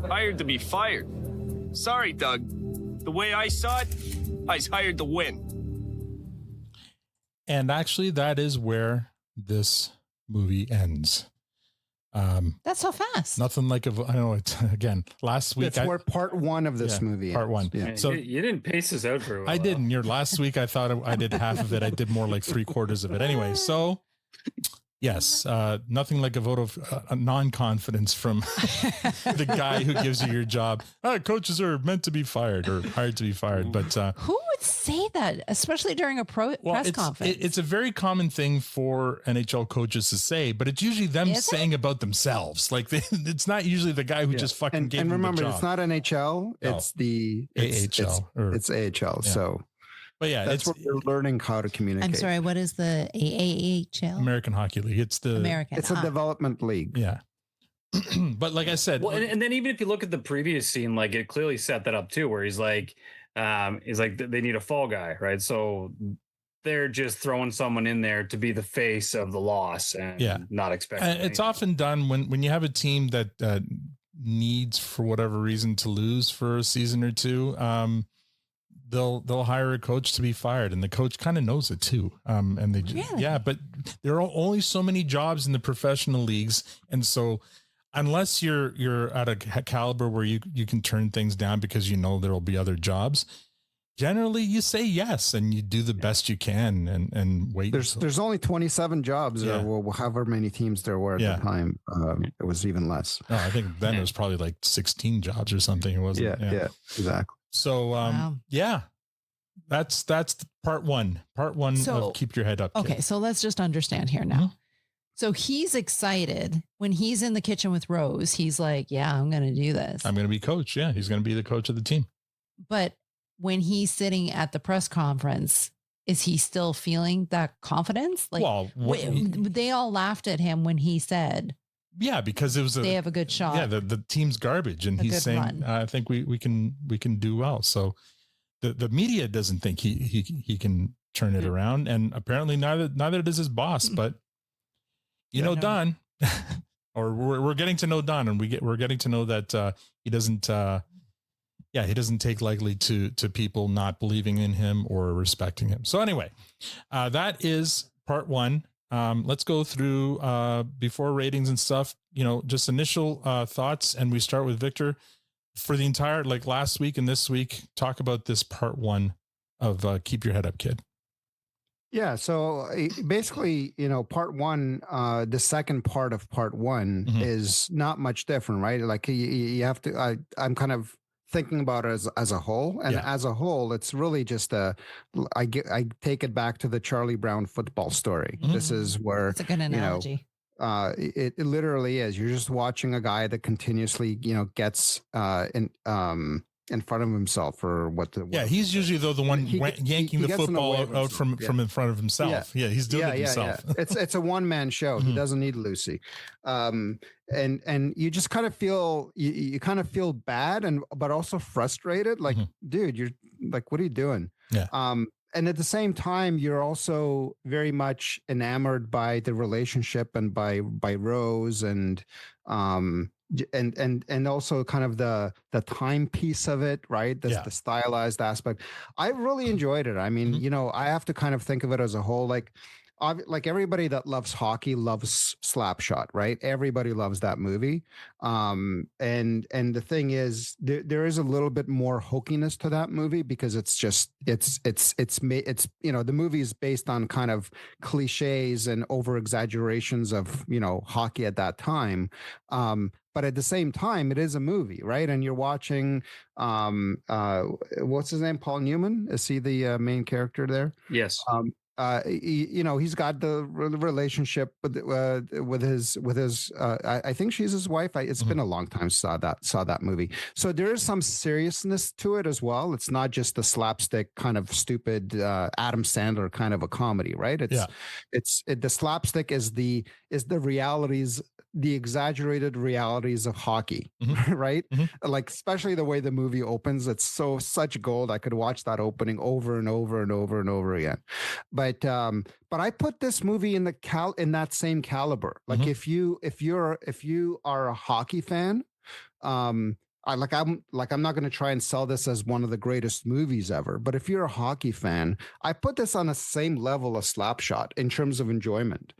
Hired to be fired. Sorry, Doug. The way I saw it, I was hired to win. And actually, that is where this movie ends. That's so fast. Nothing like I know it again. Last week, that's where part 1 of this movie. Part 1. Yeah. So you didn't pace this out very well. I didn't. Your last week, I thought I did half of it. I did more like 3/4 of it. Anyway, so yes, nothing like a vote of non-confidence from the guy who gives you your job. Coaches are meant to be fired or hired to be fired. But who would say that, especially during a press conference? It's a very common thing for NHL coaches to say, but it's usually them saying about themselves. Like it's not usually the guy who just fucking gave them the job. And remember, it's not NHL. It's the AHL. It's AHL. Yeah. So. But yeah, that's what we're learning how to communicate. I'm sorry, what is the AAHL? American Hockey League. It's a development league. Yeah. But like I said, well, and then even if you look at the previous scene, like it clearly set that up too, where he's like they need a fall guy, right? So they're just throwing someone in there to be the face of the loss and not expecting. It's often done when you have a team that needs, for whatever reason, to lose for a season or two. They'll hire a coach to be fired, and the coach kind of knows it too. And they but there are only so many jobs in the professional leagues, and so unless you're at a caliber where you can turn things down because you know there will be other jobs, generally you say yes and you do the best you can and wait. There's only 27 jobs or however many teams there were at the time. It was even less. No, I think then it was probably like 16 jobs or something. It wasn't. Yeah, exactly. So, That's part one. Part one of Keep Your Head Up, Kid. Okay, so let's just understand here now. Mm-hmm. So he's excited when he's in the kitchen with Rose. He's like, yeah, I'm going to do this. I'm going to be coach. Yeah, he's going to be the coach of the team. But when he's sitting at the press conference, is he still feeling that confidence? Like, well, they all laughed at him when he said, yeah, because it was they have a good shot. Yeah, the team's garbage, and he's saying, I think we can do well. So the media doesn't think he can turn it around, and apparently neither does his boss. But Don, or we're getting to know Don, and we're getting to know that he doesn't take lightly to people not believing in him or respecting him. So anyway, that is part one. Let's go through before ratings and stuff, just initial thoughts. And we start with Victor for the entire, like last week and this week, talk about this part one of Keep Your Head Up, Kid. Yeah. So basically, part one, the second part of part one is not much different, right? Like you have to, I'm kind of thinking about it as a whole, and as a whole, it's really just I take it back to the Charlie Brown football story. This is where it's a good analogy. It literally is. You're just watching a guy that continuously, gets in front of himself for what he's usually the one yanking the football out from in front of himself. Yeah, he's doing it himself. Yeah. It's a one-man show. He doesn't need Lucy. And you just kind of feel you kind of feel bad but also frustrated. Like, dude, you're like, what are you doing? Yeah. And at the same time, you're also very much enamored by the relationship and by Rose and also kind of the timepiece of it, right? The stylized aspect. I really enjoyed it. I mean, I have to kind of think of it as a whole. Like everybody that loves hockey loves Slapshot, right? Everybody loves that movie. And the thing is, there is a little bit more hokiness to that movie because the movie is based on kind of cliches and over exaggerations of, hockey at that time. But at the same time, it is a movie, right? And you're watching, what's his name? Paul Newman? Is he the main character there? Yes. He's got the relationship with his I think she's his wife. It's been a long time saw that movie. So there is some seriousness to it as well. It's not just the slapstick kind of stupid Adam Sandler kind of a comedy, right? The slapstick is the realities, the exaggerated realities of hockey, right? Like, especially the way the movie opens, it's such gold. I could watch that opening over and over and over and over again. But I put this movie in in that same caliber. Like if you are a hockey fan, I'm not going to try and sell this as one of the greatest movies ever, but if you're a hockey fan, I put this on the same level as Slapshot in terms of enjoyment.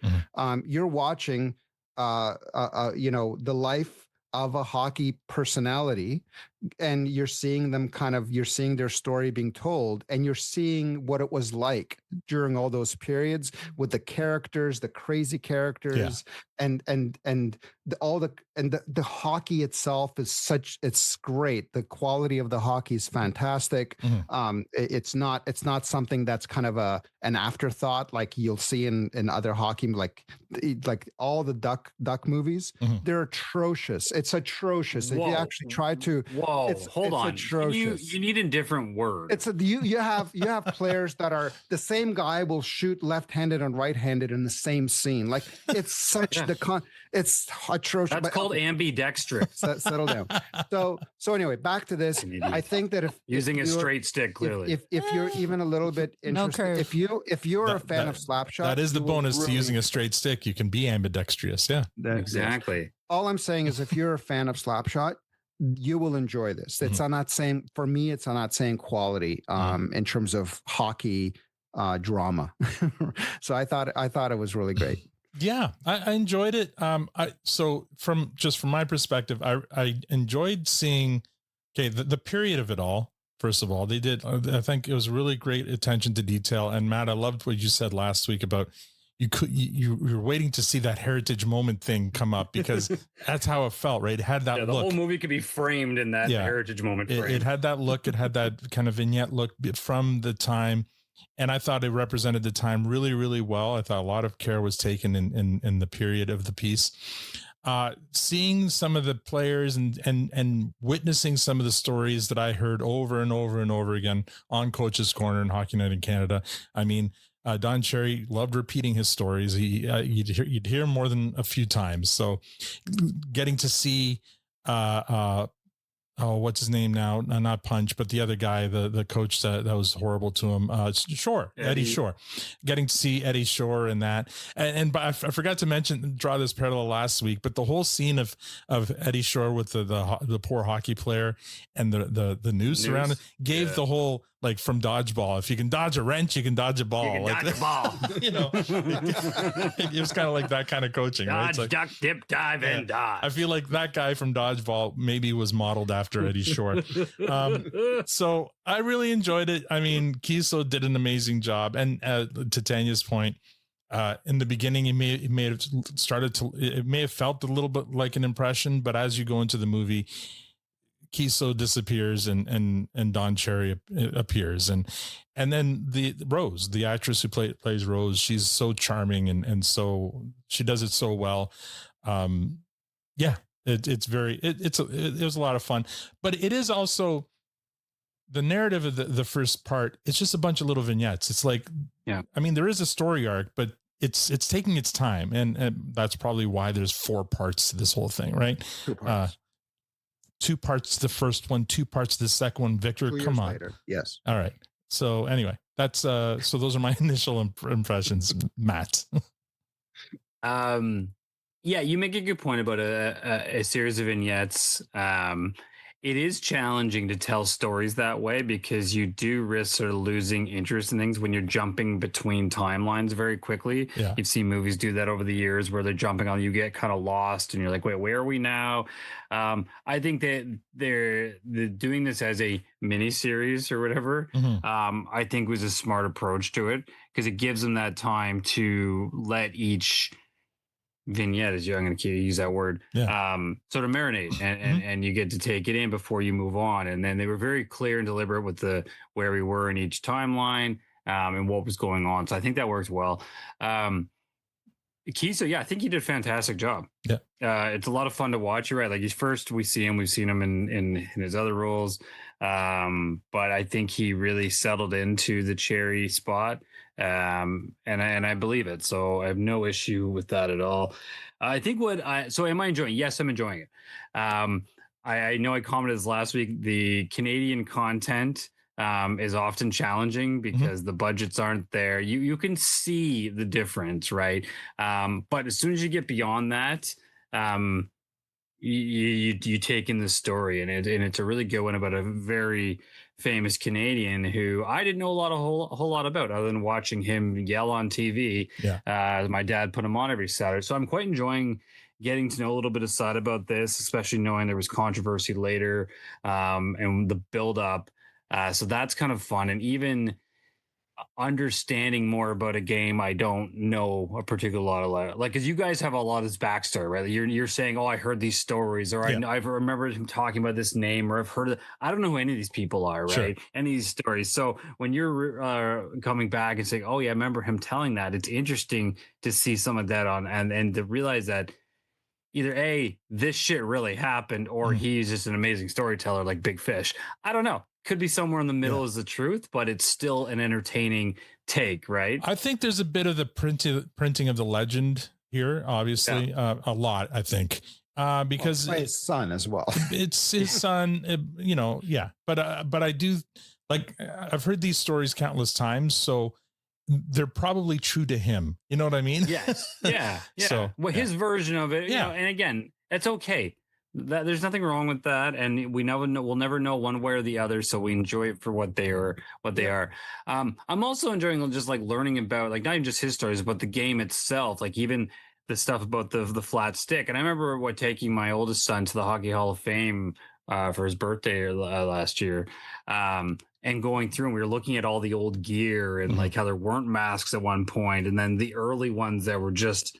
You're watching the life of a hockey personality, and you're seeing their story being told, and you're seeing what it was like during all those periods with the characters, the crazy characters, and the hockey itself is it's great. The quality of the hockey is fantastic. It's not something that's kind of an afterthought like you'll see in other hockey, like all the duck movies. They're atrocious. It's atrocious. If you actually try to, hold on. Atrocious. You need a different word. You have players that are the same guy will shoot left-handed and right-handed in the same scene. Like, it's such it's atrocious. That's called ambidextrous. Settle down. So anyway, back to this. I think that using a straight stick, clearly, if you're even a little bit interested, if you're a fan of Slapshot, that is the bonus to using a straight stick. You can be ambidextrous. Yeah, exactly. All I'm saying is, if you're a fan of Slapshot, you will enjoy this. It's on that same, for me, it's on that same quality in terms of hockey drama. So I thought it was really great. Yeah, I enjoyed it. So from my perspective, I enjoyed seeing, the period of it all. First of all, they did, I think it was really great attention to detail. And Matt, I loved what you said last week about, you're waiting to see that heritage moment thing come up, because that's how it felt, right? It had that the look. whole movie could be framed in that heritage moment frame. It had that look. It had that kind of vignette look from the time. And I thought it represented the time really, really well. I thought a lot of care was taken in the period of the piece. Seeing some of the players and witnessing some of the stories that I heard over and over and over again on Coach's Corner and Hockey Night in Canada. I mean, Don Cherry loved repeating his stories. You'd hear more than a few times. So getting to see, what's his name now? Not Punch, but the other guy, the coach that was horrible to him. Shore, Eddie Shore. Getting to see Eddie Shore in that, and I forgot to draw this parallel last week, but the whole scene of Eddie Shore with the poor hockey player and the noose around it gave the whole, like, from dodgeball. If you can dodge a wrench, you can dodge a ball. You can dodge a ball. It was kind of like that kind of coaching, dodge, right? duck, dip, dive, and dodge. I feel like that guy from dodgeball maybe was modeled after Eddie Shore. So I really enjoyed it. I mean, Keeso did an amazing job. And to Tanya's point, in the beginning, it may have felt a little bit like an impression, but as you go into the movie, Keeso disappears and Don Cherry appears, and then the Rose, the actress who plays Rose, she's so charming and so she does it so well. It was a lot of fun, but it is also the narrative of the first part. It's just a bunch of little vignettes. It's like, I mean, there is a story arc, but it's taking its time, and that's probably why there's 4 parts to this whole thing, right? 2 parts to the first one, 2 parts to the second one. Victor, come on. Later. Yes. All right. So anyway, that's so those are my initial impressions, Matt. You make a good point about a series of vignettes. It is challenging to tell stories that way, because you do risk sort of losing interest in things when you're jumping between timelines very quickly. Yeah. You've seen movies do that over the years where they're jumping on, you get kind of lost and you're like, wait, where are we now? I think that they're doing this as a mini series or whatever. I think was a smart approach to it, because it gives them that time to let each vignette, I'm going to use that word, sort of marinate and you get to take it in before you move on. And then they were very clear and deliberate with where we were in each timeline and what was going on. So I think that worked well. Keeso, I think he did a fantastic job. It's a lot of fun to watch. You're right. Like, we've seen him in his other roles. But I think he really settled into the Cherry spot. And I believe it. So I have no issue with that at all. I think so am I enjoying it? Yes, I'm enjoying it. I know I commented this last week. The Canadian content is often challenging because the budgets aren't there. You can see the difference, right? But as soon as you get beyond that, you take in the story, and it's a really good one about a very famous Canadian who I didn't know a whole lot about, other than watching him yell on TV. My dad put him on every Saturday, so I'm quite enjoying getting to know a little bit aside about this, especially knowing there was controversy later and the build up. So that's kind of fun, and even understanding more about a game I don't know a particular lot of, like, because you guys have a lot of this backstory, right? You're saying, oh, I heard these stories, or I've remembered him talking about this name, or I've heard I don't know who any of these people are, right? Any of these stories. So when you're coming back and saying, oh yeah, I remember him telling that, it's interesting to see some of that and to realize that either this shit really happened, or he's just an amazing storyteller like Big Fish. I don't know. Could be somewhere in the middle is the truth, but it's still an entertaining take, right? I think there's a bit of the printing of the legend here, obviously, a lot, I think, because it's his son as well. It's his son, But I do, like, I've heard these stories countless times, so they're probably true to him. You know what I mean? Yes. Yeah. So his version of it, and again, it's okay. There's nothing wrong with that, and we'll never know one way or the other, so we enjoy it for what they are. I'm also enjoying just like learning about, like, not even just his stories, but the game itself, like even the stuff about the flat stick. And I remember taking my oldest son to the Hockey Hall of Fame for his birthday last year. And going through, and we were looking at all the old gear and like how there weren't masks at one point, and then the early ones that were just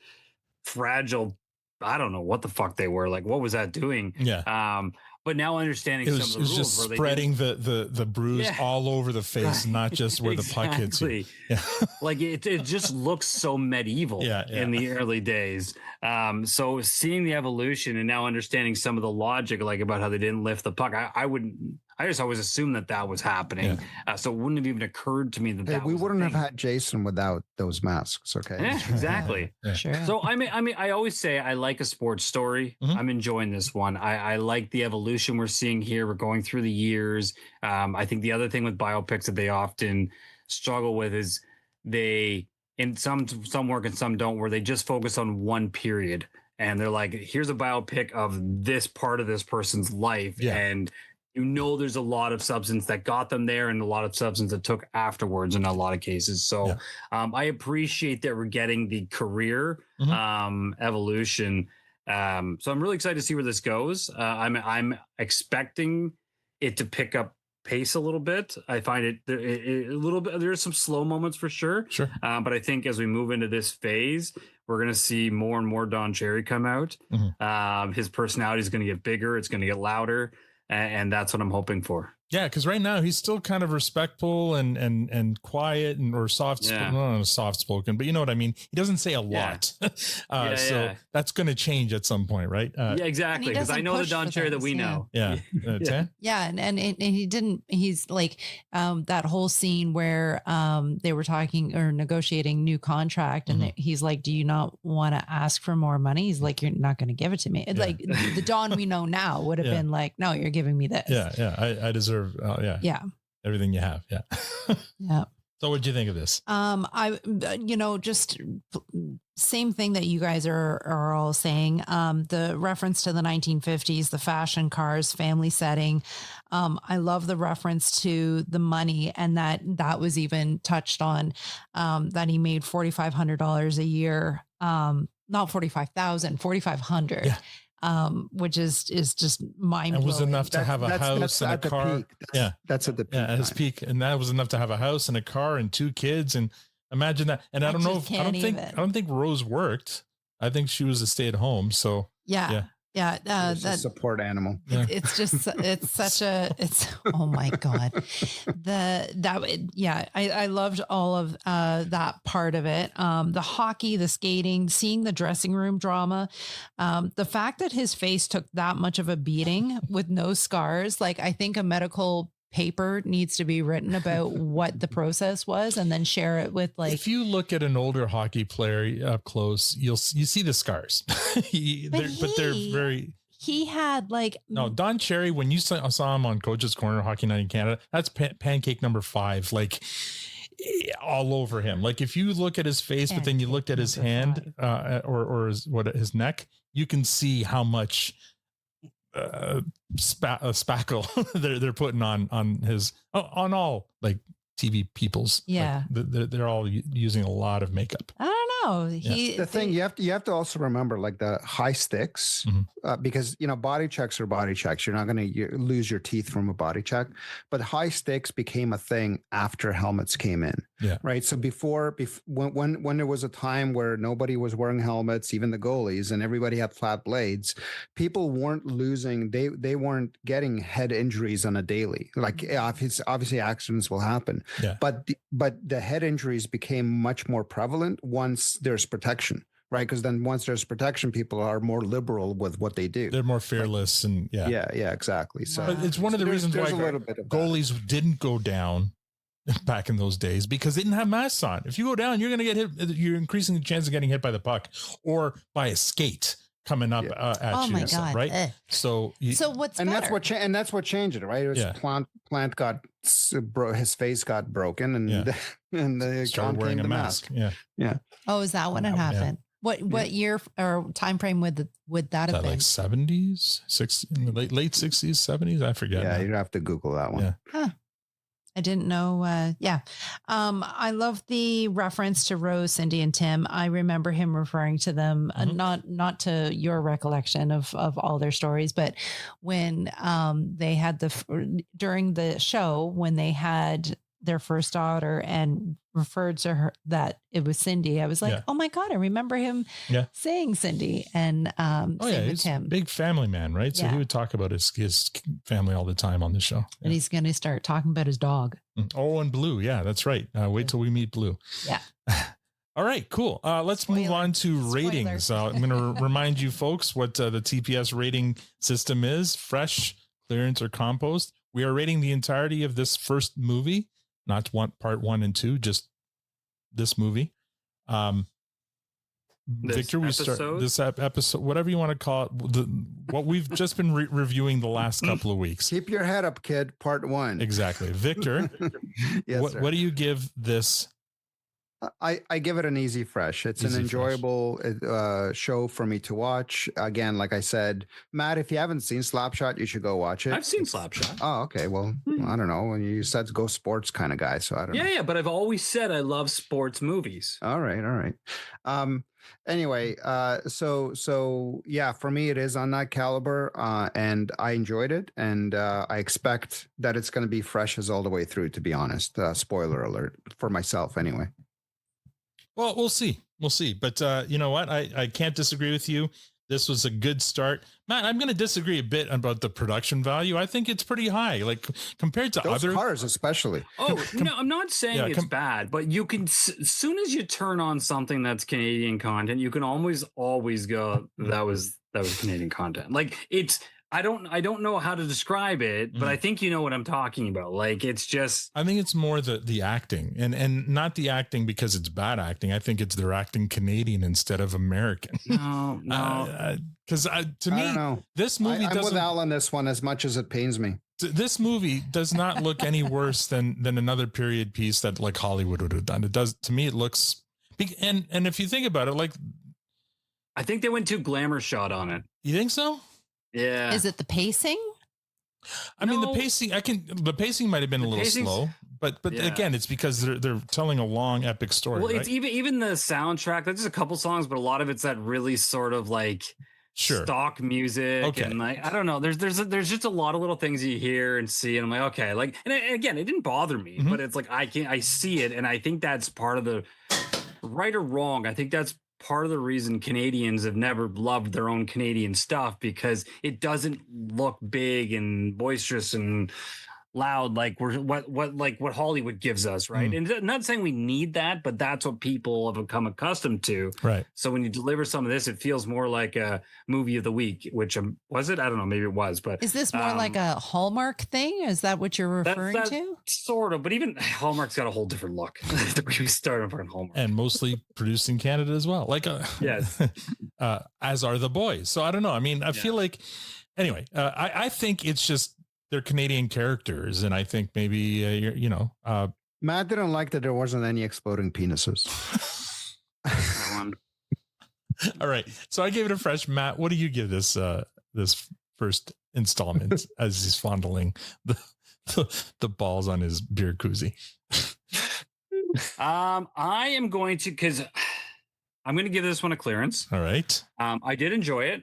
fragile. I don't know what the fuck they were. Like, what was that doing? Yeah. But now understanding It was, some of the rules, just where spreading the bruise all over the face, not just where the puck hits you. Yeah. Like it just looks so medieval in the early days. So seeing the evolution and now understanding some of the logic, like about how they didn't lift the puck, I just always assumed that was happening. So it wouldn't have even occurred to me that we wouldn't have had Jason without those masks. Okay. Yeah, exactly. Sure. So I mean, I always say I like a sports story. I'm enjoying this one. I like the evolution we're seeing here. We're going through the years. I think the other thing with biopics that they often struggle with is in some work and some don't, where they just focus on one period and they're like, here's a biopic of this part of this person's life, and there's a lot of substance that got them there and a lot of substance that took afterwards in a lot of cases. So I appreciate that we're getting the career evolution. So I'm really excited to see where this goes. I'm expecting it to pick up pace a little bit. I find it a little bit, there's some slow moments for sure. But I think as we move into this phase, we're going to see more and more Don Cherry come out. His personality is going to get bigger. It's going to get louder. And that's what I'm hoping for. Yeah, because right now he's still kind of respectful and quiet or soft spoken, but you know what I mean. He doesn't say a lot, so that's going to change at some point, right? Yeah, exactly. Because I know the Don Cherry that we know. Yeah, and he didn't. He's like that whole scene where they were talking or negotiating new contract, and he's like, "Do you not want to ask for more money?" He's like, "You're not going to give it to me." Like the Don we know now would have been like, "No, you're giving me this." I deserve. Everything you have. So what'd you think of this? Just same thing that you guys are all saying. The reference to the 1950s, the fashion cars, family setting. I love the reference to the money, and that was even touched on, that he made $4,500 a year. Not 45,000, 4,500. Yeah. Which is just mind blowing. It was enough to have a house and a car. That's at the peak. At his peak, and that was enough to have a house and a car and 2 kids. And imagine that. And I don't think Rose worked. I think she was a stay at home. So that's a support animal. It's just oh my God. I loved all of that part of it. The hockey, the skating, seeing the dressing room drama, the fact that his face took that much of a beating with no scars. Like, I think a medical paper needs to be written about what the process was, and then share it with, like, if you look at an older hockey player up close, you see the scars. They're very. He had Don Cherry, when you saw him on Coach's Corner Hockey Night in Canada, that's pancake number 5, like all over him. Like, if you look at his face, but then you looked at his hand or his neck, you can see how much spackle they're putting on his on all like TV people's. They're all using a lot of makeup. I don't know. The thing you have to also remember, like, the high sticks, because body checks are body checks. You're not going to lose your teeth from a body check, but high sticks became a thing after helmets came in. Right. So before when there was a time where nobody was wearing helmets, even the goalies, and everybody had flat blades, people weren't losing. They weren't getting head injuries on a daily. Like, obviously accidents will happen. But the head injuries became much more prevalent once there's protection, right? Because then once there's protection, people are more liberal with what they do. They're more fearless, and exactly. So but it's one of the reasons why goalies didn't go down back in those days, because they didn't have masks on. If you go down, you're going to get hit. You're increasing the chance of getting hit by the puck or by a skate coming up at you. My God. Right. So what's and better? that's what changed it, right? It was Plant got his face got broken, and they started wearing a mask. Yeah. Oh, is that when it happened? What year or time frame would that have been? Like 70s, 60s, late 60s, 70s? I forget. Yeah, you'd have to Google that one. Huh. I didn't know. I love the reference to Rose, Cindy, and Tim. I remember him referring to them, not to your recollection of all their stories, but when they had during the show, when they had their first daughter and referred to her that it was Cindy, I was like, oh my God, I remember him saying Cindy. And he's a big family man, right? So he would talk about his family all the time on the show. And he's going to start talking about his dog. Oh, and Blue. Yeah, that's right. Wait till we meet Blue. Yeah. All right, cool. Let's move on to ratings. I'm going to remind you folks what the TPS rating system is: fresh, clearance, or compost. We are rating the entirety of this first movie, not part 1 and 2, just this movie. Victor, we start this episode, whatever you want to call it, what we've just been reviewing the last couple of weeks. Keep your head up, kid. Part 1. Exactly. Victor, yes, what do you give this? I give it an easy fresh. It's an enjoyable show for me to watch. Again, like I said, Matt, if you haven't seen Slapshot, you should go watch it. I've seen Slapshot. Oh, okay. Well, I don't know. You said go sports kind of guy, so I don't know. Yeah, but I've always said I love sports movies. All right. Anyway, so yeah, for me, it is on that caliber, and I enjoyed it, and I expect that it's going to be fresh as all the way through, to be honest. Spoiler alert for myself anyway. Well, we'll see. But you know what? I can't disagree with you. This was a good start. Matt, I'm going to disagree a bit about the production value. I think it's pretty high, like compared to those other cars, especially. Oh, no, I'm not saying it's bad, but you can, as soon as you turn on something that's Canadian content, you can always go, that was Canadian content. Like I don't know how to describe it, but I think you know what I'm talking about. Like, it's just, I think it's more the acting and not the acting because it's bad acting. I think it's they're acting Canadian instead of American. No. Because to me, this movie I'm with Al on this one, as much as it pains me. This movie does not look any worse than another period piece that like Hollywood would have done. It does, to me, it looks, and if you think about it, like, I think they went too glamour shot on it. You think so? Yeah. Is it the pacing? I mean, the pacing might have been a little slow, but again, it's because they're telling a long epic story. Well, right? it's even the soundtrack. There's just a couple songs, but a lot of it's that really sort of like stock music. Okay. And like, I don't know. There's just a lot of little things you hear and see, and I'm like, okay, like, and again, it didn't bother me, but it's like I see it, and I think that's part of the right or wrong. I think that's part of the reason Canadians have never loved their own Canadian stuff, because it doesn't look big and boisterous and loud like what Hollywood gives us, right? And I'm not saying we need that, but that's what people have become accustomed to. Right. So when you deliver some of this, it feels more like a movie of the week, which was it? I don't know, maybe it was, but is this more like a Hallmark thing? Is that what you're referring to? Sort of, but even Hallmark's got a whole different look. We started from Hallmark, and mostly produced in Canada as well. Like, yes, as are The Boys. So I don't know. I mean, I feel like, anyway, I think it's just they're Canadian characters, and I think maybe Matt didn't like that there wasn't any exploding penises. All right, so I gave it a fresh. Matt, what do you give this this first installment as he's fondling the balls on his beer koozie? I am going to, because I'm going to give this one a clearance. All right. I did enjoy it.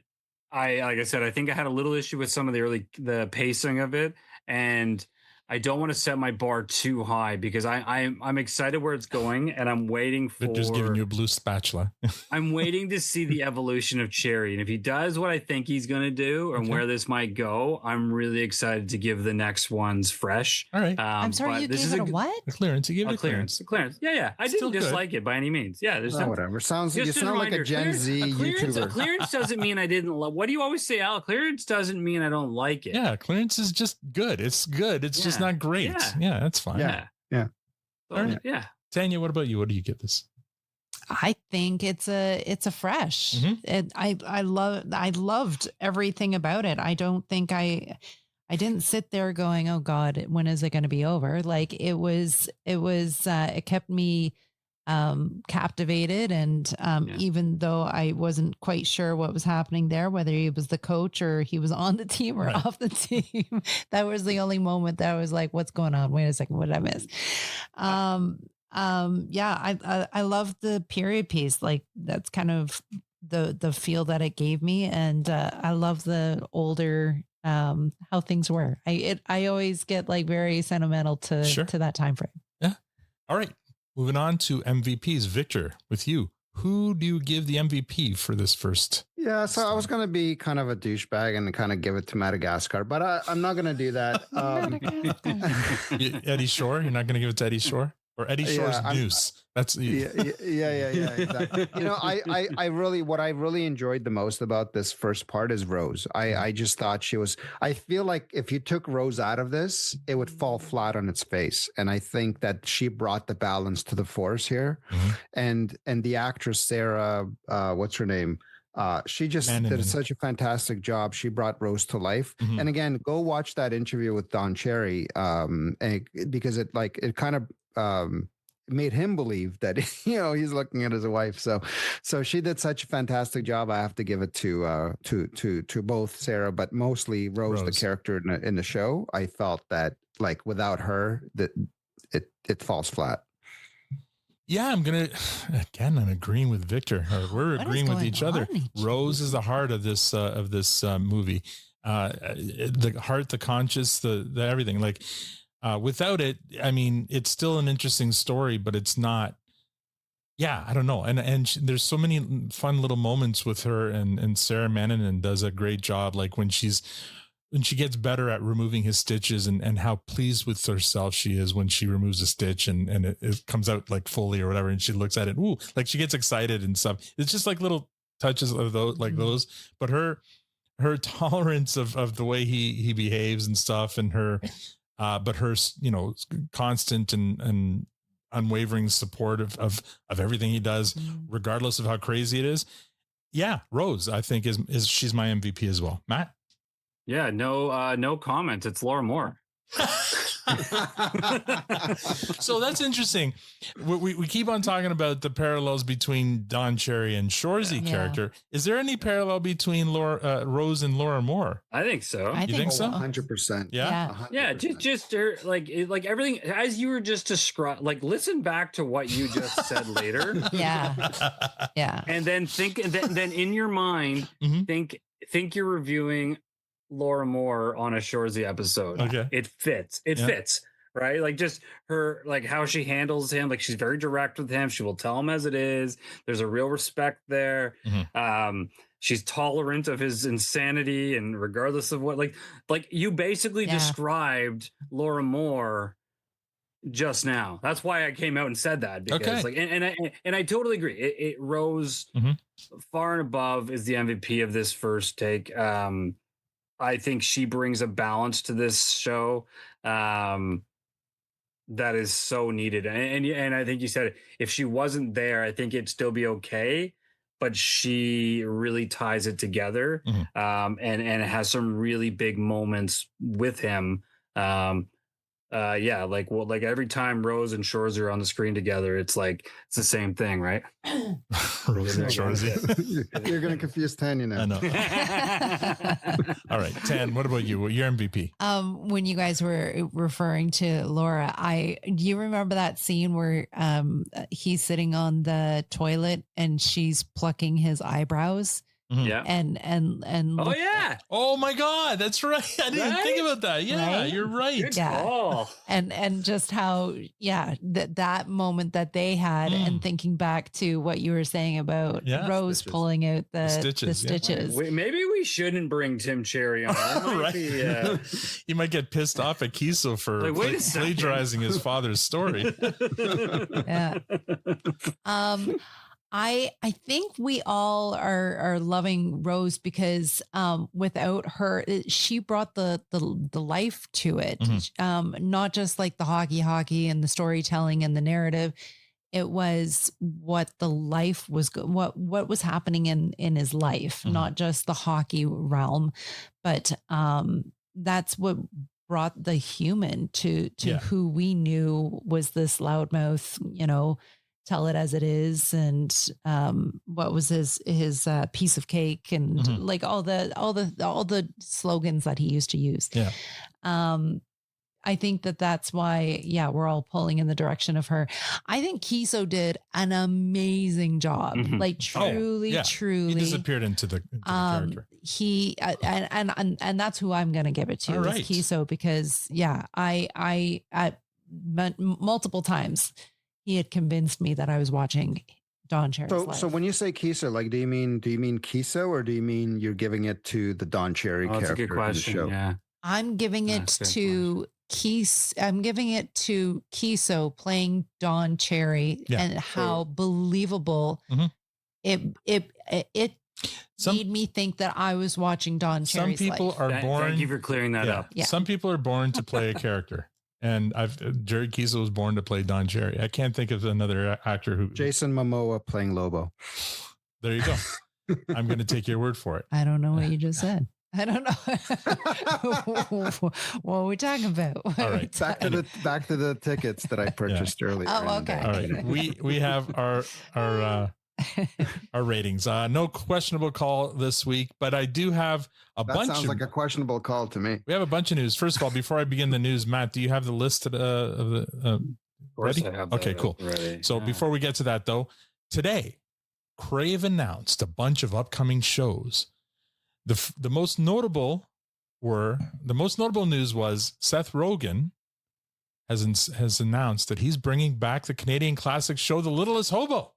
Like I said, I think I had a little issue with some of the pacing of it, and I don't want to set my bar too high because I'm excited where it's going, and I'm waiting for. They're just giving you a blue spatula. I'm waiting to see the evolution of Cherry, and if he does what I think he's going to do, and where this might go, I'm really excited to give the next ones fresh. All right. I'm sorry, you gave it a what? A clearance. You gave it a clearance. A clearance. Yeah. I didn't dislike it by any means. Yeah. There's whatever. You sound like a Gen Z YouTuber. A clearance doesn't mean I didn't love. What do you always say, Al? Clearance doesn't mean I don't like it. Yeah. Clearance is just good. It's good. It's just not great. Yeah, that's fine. Yeah. All right. Yeah. Tanya, what about you? What do you give this? I think it's a fresh. And I loved everything about it. I don't think I didn't sit there going, oh God, when is it going to be over? Like it kept me captivated. And even though I wasn't quite sure what was happening there, whether he was the coach or he was on the team or off the team, that was the only moment that I was like, what's going on? Wait a second, what did I miss? I love the period piece. Like that's kind of the feel that it gave me. And I love the older how things were. I always get like very sentimental to that time frame. Yeah. All right. Moving on to MVPs. Victor, with you, who do you give the MVP for this first? Yeah, so I was going to be kind of a douchebag and kind of give it to Madagascar, but I'm not going to do that. Eddie Shore? You're not going to give it to Eddie Shore? Or Eddie Shore's Noose? That's exactly. You know, I really, what I really enjoyed the most about this first part is Rose. I just thought she was, I feel like if you took Rose out of this, it would fall flat on its face. And I think that she brought the balance to the force here. And the actress, Sarah, what's her name? She just did such a fantastic job. She brought Rose to life. And again, go watch that interview with Don Cherry, because it kind of made him believe that he's looking at his wife. So she did such a fantastic job. I have to give it to both Sarah, but mostly Rose, the character in the show. I felt that like without her, that it falls flat. Yeah, I'm agreeing with Victor. We're agreeing with each other. Rose is the heart of this movie. The heart, the conscience, the everything. Like without it, I mean, it's still an interesting story, but it's not. Yeah, I don't know. And there's so many fun little moments with her, and Sarah Mannanen does a great job. Like when she gets better at removing his stitches and how pleased with herself she is when she removes a stitch and it comes out like fully or whatever. And she looks at it, ooh, like she gets excited and stuff. It's just like little touches of those, but her tolerance of the way he behaves and stuff, and her, but her, constant and unwavering support of everything he does, regardless of how crazy it is. Yeah. Rose, I think is she's my MVP as well. Matt? Yeah, no comment. It's Laura Moore. So that's interesting. We keep on talking about the parallels between Don Cherry and Shoresy character. Is there any parallel between Rose and Laura Moore? I think so. You think so? 100%. Yeah. 100%. Yeah, just like everything as you were just described. Like listen back to what you just said later. Yeah. And then then in your mind, think you're reviewing Laura Moore on a Shoresy episode. Okay. It fits, right? Like just her, like how she handles him. Like she's very direct with him. She will tell him as it is. There's a real respect there. She's tolerant of his insanity, and regardless of what, like you basically described Laura Moore just now. That's why I came out and said that, because and I totally agree. It Rose far and above is the MVP of this first take. I think she brings a balance to this show that is so needed. And I think you said it, if she wasn't there, I think it'd still be okay. But she really ties it together, and it has some really big moments with him. Like every time Rose and Shores are on the screen together, it's like it's the same thing, right? Rose and Shoresy. You're going to confuse Tanya now. I know. All right, Tan, what about you? Your MVP? When you guys were referring to Laura, do you remember that scene where he's sitting on the toilet and she's plucking his eyebrows? Yeah. And oh yeah. Oh my God, that's right. I didn't think about that. Yeah, you're right. Good call. And just how that moment that they had, and thinking back to what you were saying about Rose pulling out the stitches. Maybe we shouldn't bring Tim Cherry on. Right. He might get pissed off at Keeso for plagiarizing his father's story. Yeah. I think we all are loving Rose because without her, she brought the life to it. Not just like the hockey and the storytelling and the narrative. It was what the life was, what was happening in his life, not just the hockey realm, but that's what brought the human to who we knew was this loudmouth, tell it as it is, and what was his piece of cake, and like all the slogans that he used to use. Yeah. I think that's why, we're all pulling in the direction of her. I think Keeso did an amazing job. Like truly. He disappeared into the character. He and that's who I'm going to give it to, is Keeso, because I multiple times he had convinced me that I was watching Don Cherry's life. So when you say Keeso, like, do you mean Keeso, or do you mean you're giving it to the Don Cherry character? That's a good question. In the show? Yeah. I'm giving it to I'm giving it to Keeso playing Don Cherry, and how believable it made me think that I was watching Don Cherry's Some people life. are born. Thank you for clearing that up. Yeah. Some people are born to play a character. And Jared Keeso was born to play Don Cherry. I can't think of another actor who. Jason Momoa playing Lobo. There you go. I'm going to take your word for it. I don't know what you just said. I don't know. What are we talking about? All right. Back to the tickets that I purchased earlier. Oh, okay. All right. We have our ratings. No questionable call this week, but I do have a bunch. That sounds like a questionable call to me. We have a bunch of news. First of all, before I begin the news, Matt, do you have the list of the Of course ready? I have Okay, that cool. ready. So before we get to that, though, today Crave announced a bunch of upcoming shows. The most notable news was Seth Rogen has announced that he's bringing back the Canadian classic show, The Littlest Hobo.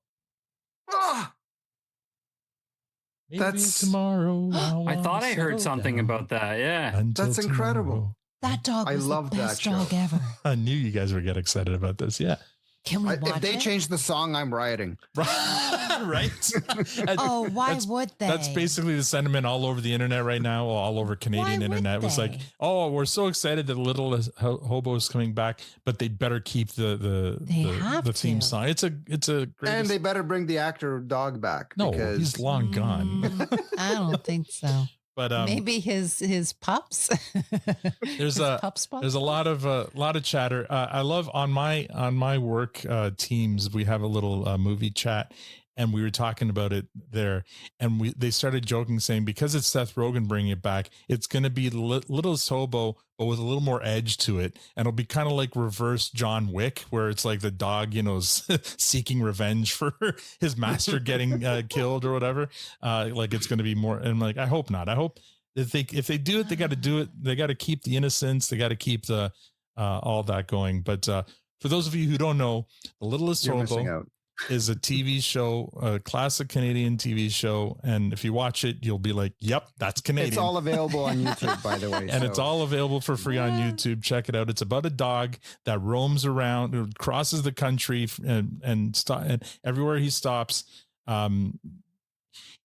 That's tomorrow. I thought I heard something about that. Yeah. That's incredible. That dog was the best dog ever. I knew you guys would get excited about this. Yeah. Can we watch if they change the song, I'm rioting. Right? Oh, why would they? That's basically the sentiment all over the internet right now, all over Canadian internet. It was like, oh, we're so excited that Little Hobo is coming back, but they better keep the theme song. It's a great. And they better bring the actor dog back. No, because he's long gone. I don't think so. But maybe his pups. There's a lot of chatter. I love on my work teams. We have a little movie chat, and we were talking about it there. And they started joking, saying because it's Seth Rogen bringing it back, it's going to be Little Hobo, but with a little more edge to it, and it'll be kind of like reverse John Wick, where it's like the dog, seeking revenge for his master getting killed or whatever. Like it's going to be more. And I'm like, I hope not. I hope if they do it, they got to do it. They got to keep the innocence. They got to keep the all that going. But for those of you who don't know, The Littlest Hobo is a TV show, a classic Canadian TV show. And if you watch it, you'll be like, yep, that's Canadian. It's all available on YouTube, by the way. And it's all available for free on YouTube. Check it out. It's about a dog that roams around, crosses the country and everywhere he stops. You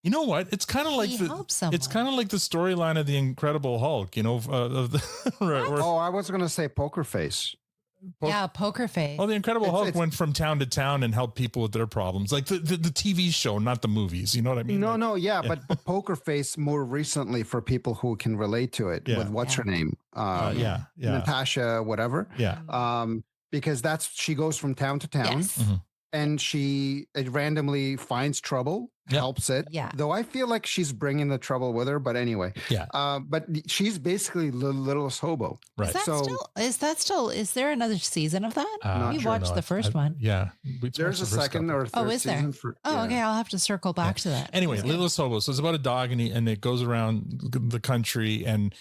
know what? It's kind of like the storyline of the Incredible Hulk, I was going to say Poker Face. Poker Face. Oh, the Incredible Hulk went from town to town and helped people with their problems, like the TV show, not the movies. You know what I mean? But Poker Face more recently for people who can relate to it with what's her name? Natasha, whatever. Yeah. Because she goes from town to town. Yes. Mm-hmm. And she randomly finds trouble, helps it. Yeah. Though I feel like she's bringing the trouble with her. But anyway. Yeah. But she's basically the Littlest Hobo. Right. Is there another season of that? We watched the first one. Yeah. There's a second or third is there? season. Okay. I'll have to circle back to that. Anyway, Littlest Hobo. So it's about a dog and it goes around the country, and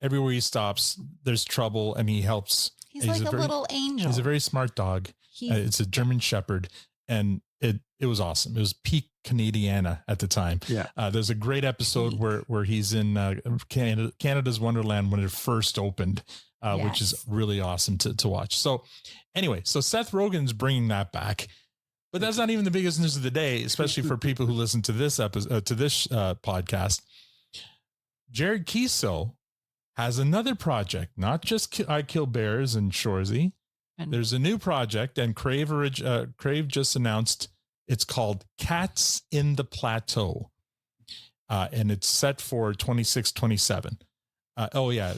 everywhere he stops, there's trouble, and he helps. He's like a little angel. He's a very smart dog. It's a German Shepherd, and it was awesome. It was peak Canadiana at the time. Yeah. There's a great episode where he's in Canada's Wonderland when it first opened, which is really awesome to watch. So anyway, Seth Rogen's bringing that back, but that's not even the biggest news of the day, especially for people who listen to this episode, to this podcast. Jared Keeso has another project, not just I Kill Bears and Shoresy. There's a new project, and Crave just announced it's called Cats in the Plateau, and it's set for 26-27. Oh yeah,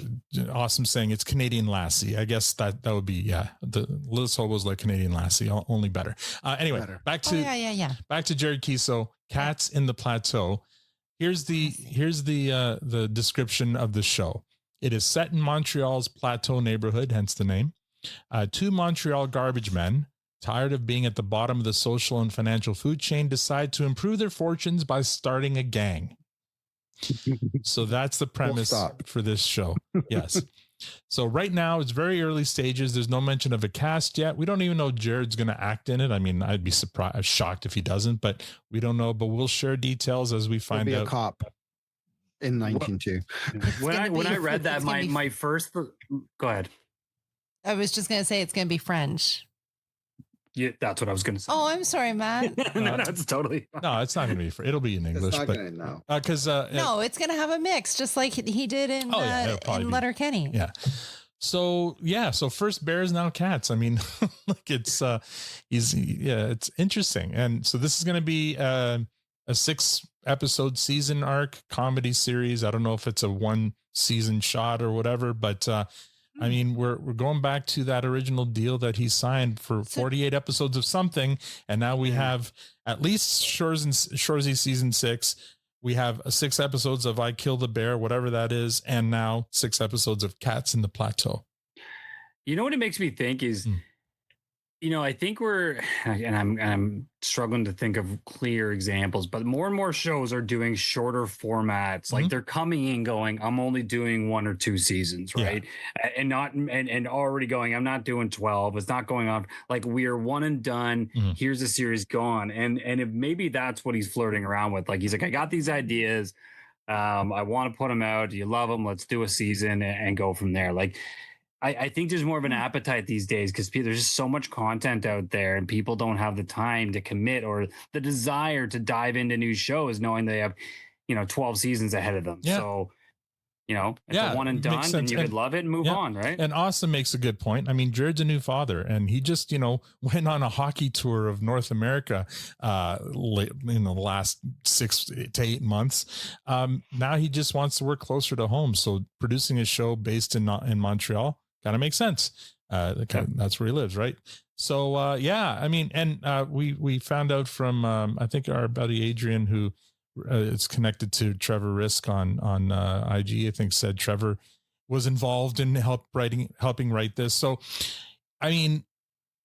awesome saying it's Canadian Lassie. I guess that would be the Liz Hobo's like Canadian Lassie, only better. Anyway, back to back to Jared Keeso, Cats in the Plateau. Here's the description of the show. It is set in Montreal's Plateau neighborhood, hence the name. Two Montreal garbage men, tired of being at the bottom of the social and financial food chain, decide to improve their fortunes by starting a gang. So that's the premise for this show. Yes. So right now it's very early stages. There's no mention of a cast yet. We don't even know Jared's going to act in it. I mean, I'd be shocked if he doesn't, but we don't know. But we'll share details as we find out. A cop in 1902. When I read that, my first go ahead. I was just going to say it's going to be French. Yeah, that's what I was going to say. Oh, I'm sorry, Matt. No, it's totally fine. No, it's not going to be. It'll be in English, it's not but no, because no, it's going to have a mix, just like he did in Letterkenny. Yeah. So so first bears, now cats. I mean, like it's it's interesting, and so this is going to be a 6-episode season arc comedy series. I don't know if it's a 1-season shot or whatever, but. I mean, we're going back to that original deal that he signed for 48 episodes of something, and now we have at least Shoresy season 6. We have 6 episodes of I Kill the Bear, whatever that is, and now 6 episodes of Cats in the Plateau. You know what it makes me think is, I think I'm struggling to think of clear examples, but more and more shows are doing shorter formats. Like they're coming in going, I'm only doing 1 or 2 seasons, right? Yeah. And already going, I'm not doing 12. It's not going on. Like we are one and done. Here's the series gone. And if maybe that's what he's flirting around with. Like he's like, I got these ideas. I want to put them out. Do you love them? Let's do a season and go from there. Like, I think there's more of an appetite these days because there's just so much content out there and people don't have the time to commit or the desire to dive into new shows knowing they have, 12 seasons ahead of them. Yeah. So, it's a one and done and you could love it and move on, right? And Austin makes a good point. I mean, Jared's a new father and he just, went on a hockey tour of North America in the last 6 to 8 months. Now he just wants to work closer to home. So producing a show based in Montreal kind of makes sense. That's where he lives, right? So I mean, and we found out from I think our buddy Adrian, who is connected to Trevor Risk on IG, I think said Trevor was involved in helping write this. So I mean,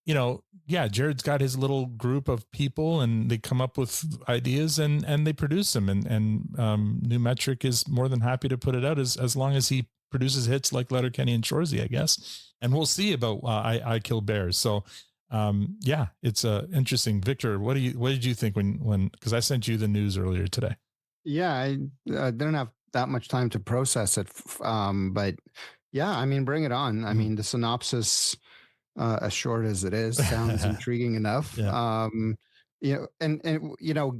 Jared's got his little group of people and they come up with ideas and they produce them and New Metric is more than happy to put it out as long as he produces hits like Letterkenny and Shoresy, I guess. And we'll see about I Kill Bears. So it's interesting. Victor, what did you think when because I sent you the news earlier today? Yeah, I didn't have that much time to process it. But yeah, I mean, bring it on. I mean, the synopsis, as short as it is, sounds intriguing enough. Yeah. And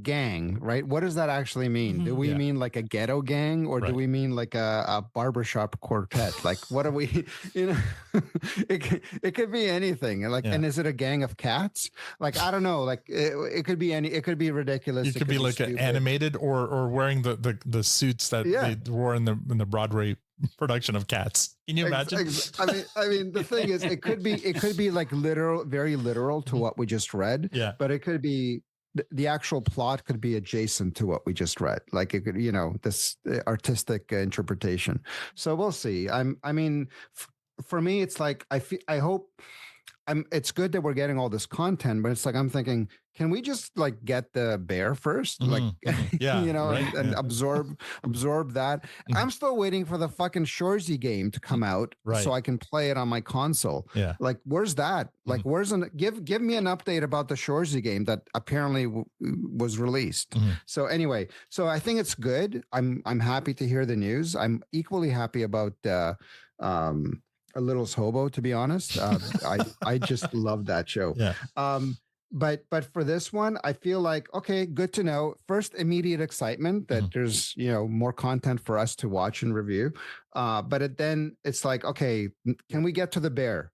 gang, right? What does that actually mean? Do we mean like a ghetto gang or do we mean like a barbershop quartet? Like, what are we, it could be anything. Like, and is it a gang of cats? Like, I don't know. Like it could be it could be ridiculous. It could be like an animated or wearing the suits that they wore in the Broadway production of Cats. Can you imagine? I mean, the thing is, it could be like literal, very literal to what we just read. Yeah. But it could be the actual plot could be adjacent to what we just read. Like it could, this artistic interpretation. So we'll see. For me, it's like I hope. It's good that we're getting all this content, but it's like I'm thinking, can we just like get the bear first, like and absorb that? I'm still waiting for the fucking Shoresy game to come out, so I can play it on my console. Yeah, like where's that? Like where's give me an update about the Shoresy game that apparently was released. So anyway, so I think it's good. I'm happy to hear the news. I'm equally happy about A Little's Hobo, to be honest. I just love that show. Yeah. but for this one, I feel like, okay, good to know. First, immediate excitement that there's, more content for us to watch and review. But then it's like, okay, can we get to the bear?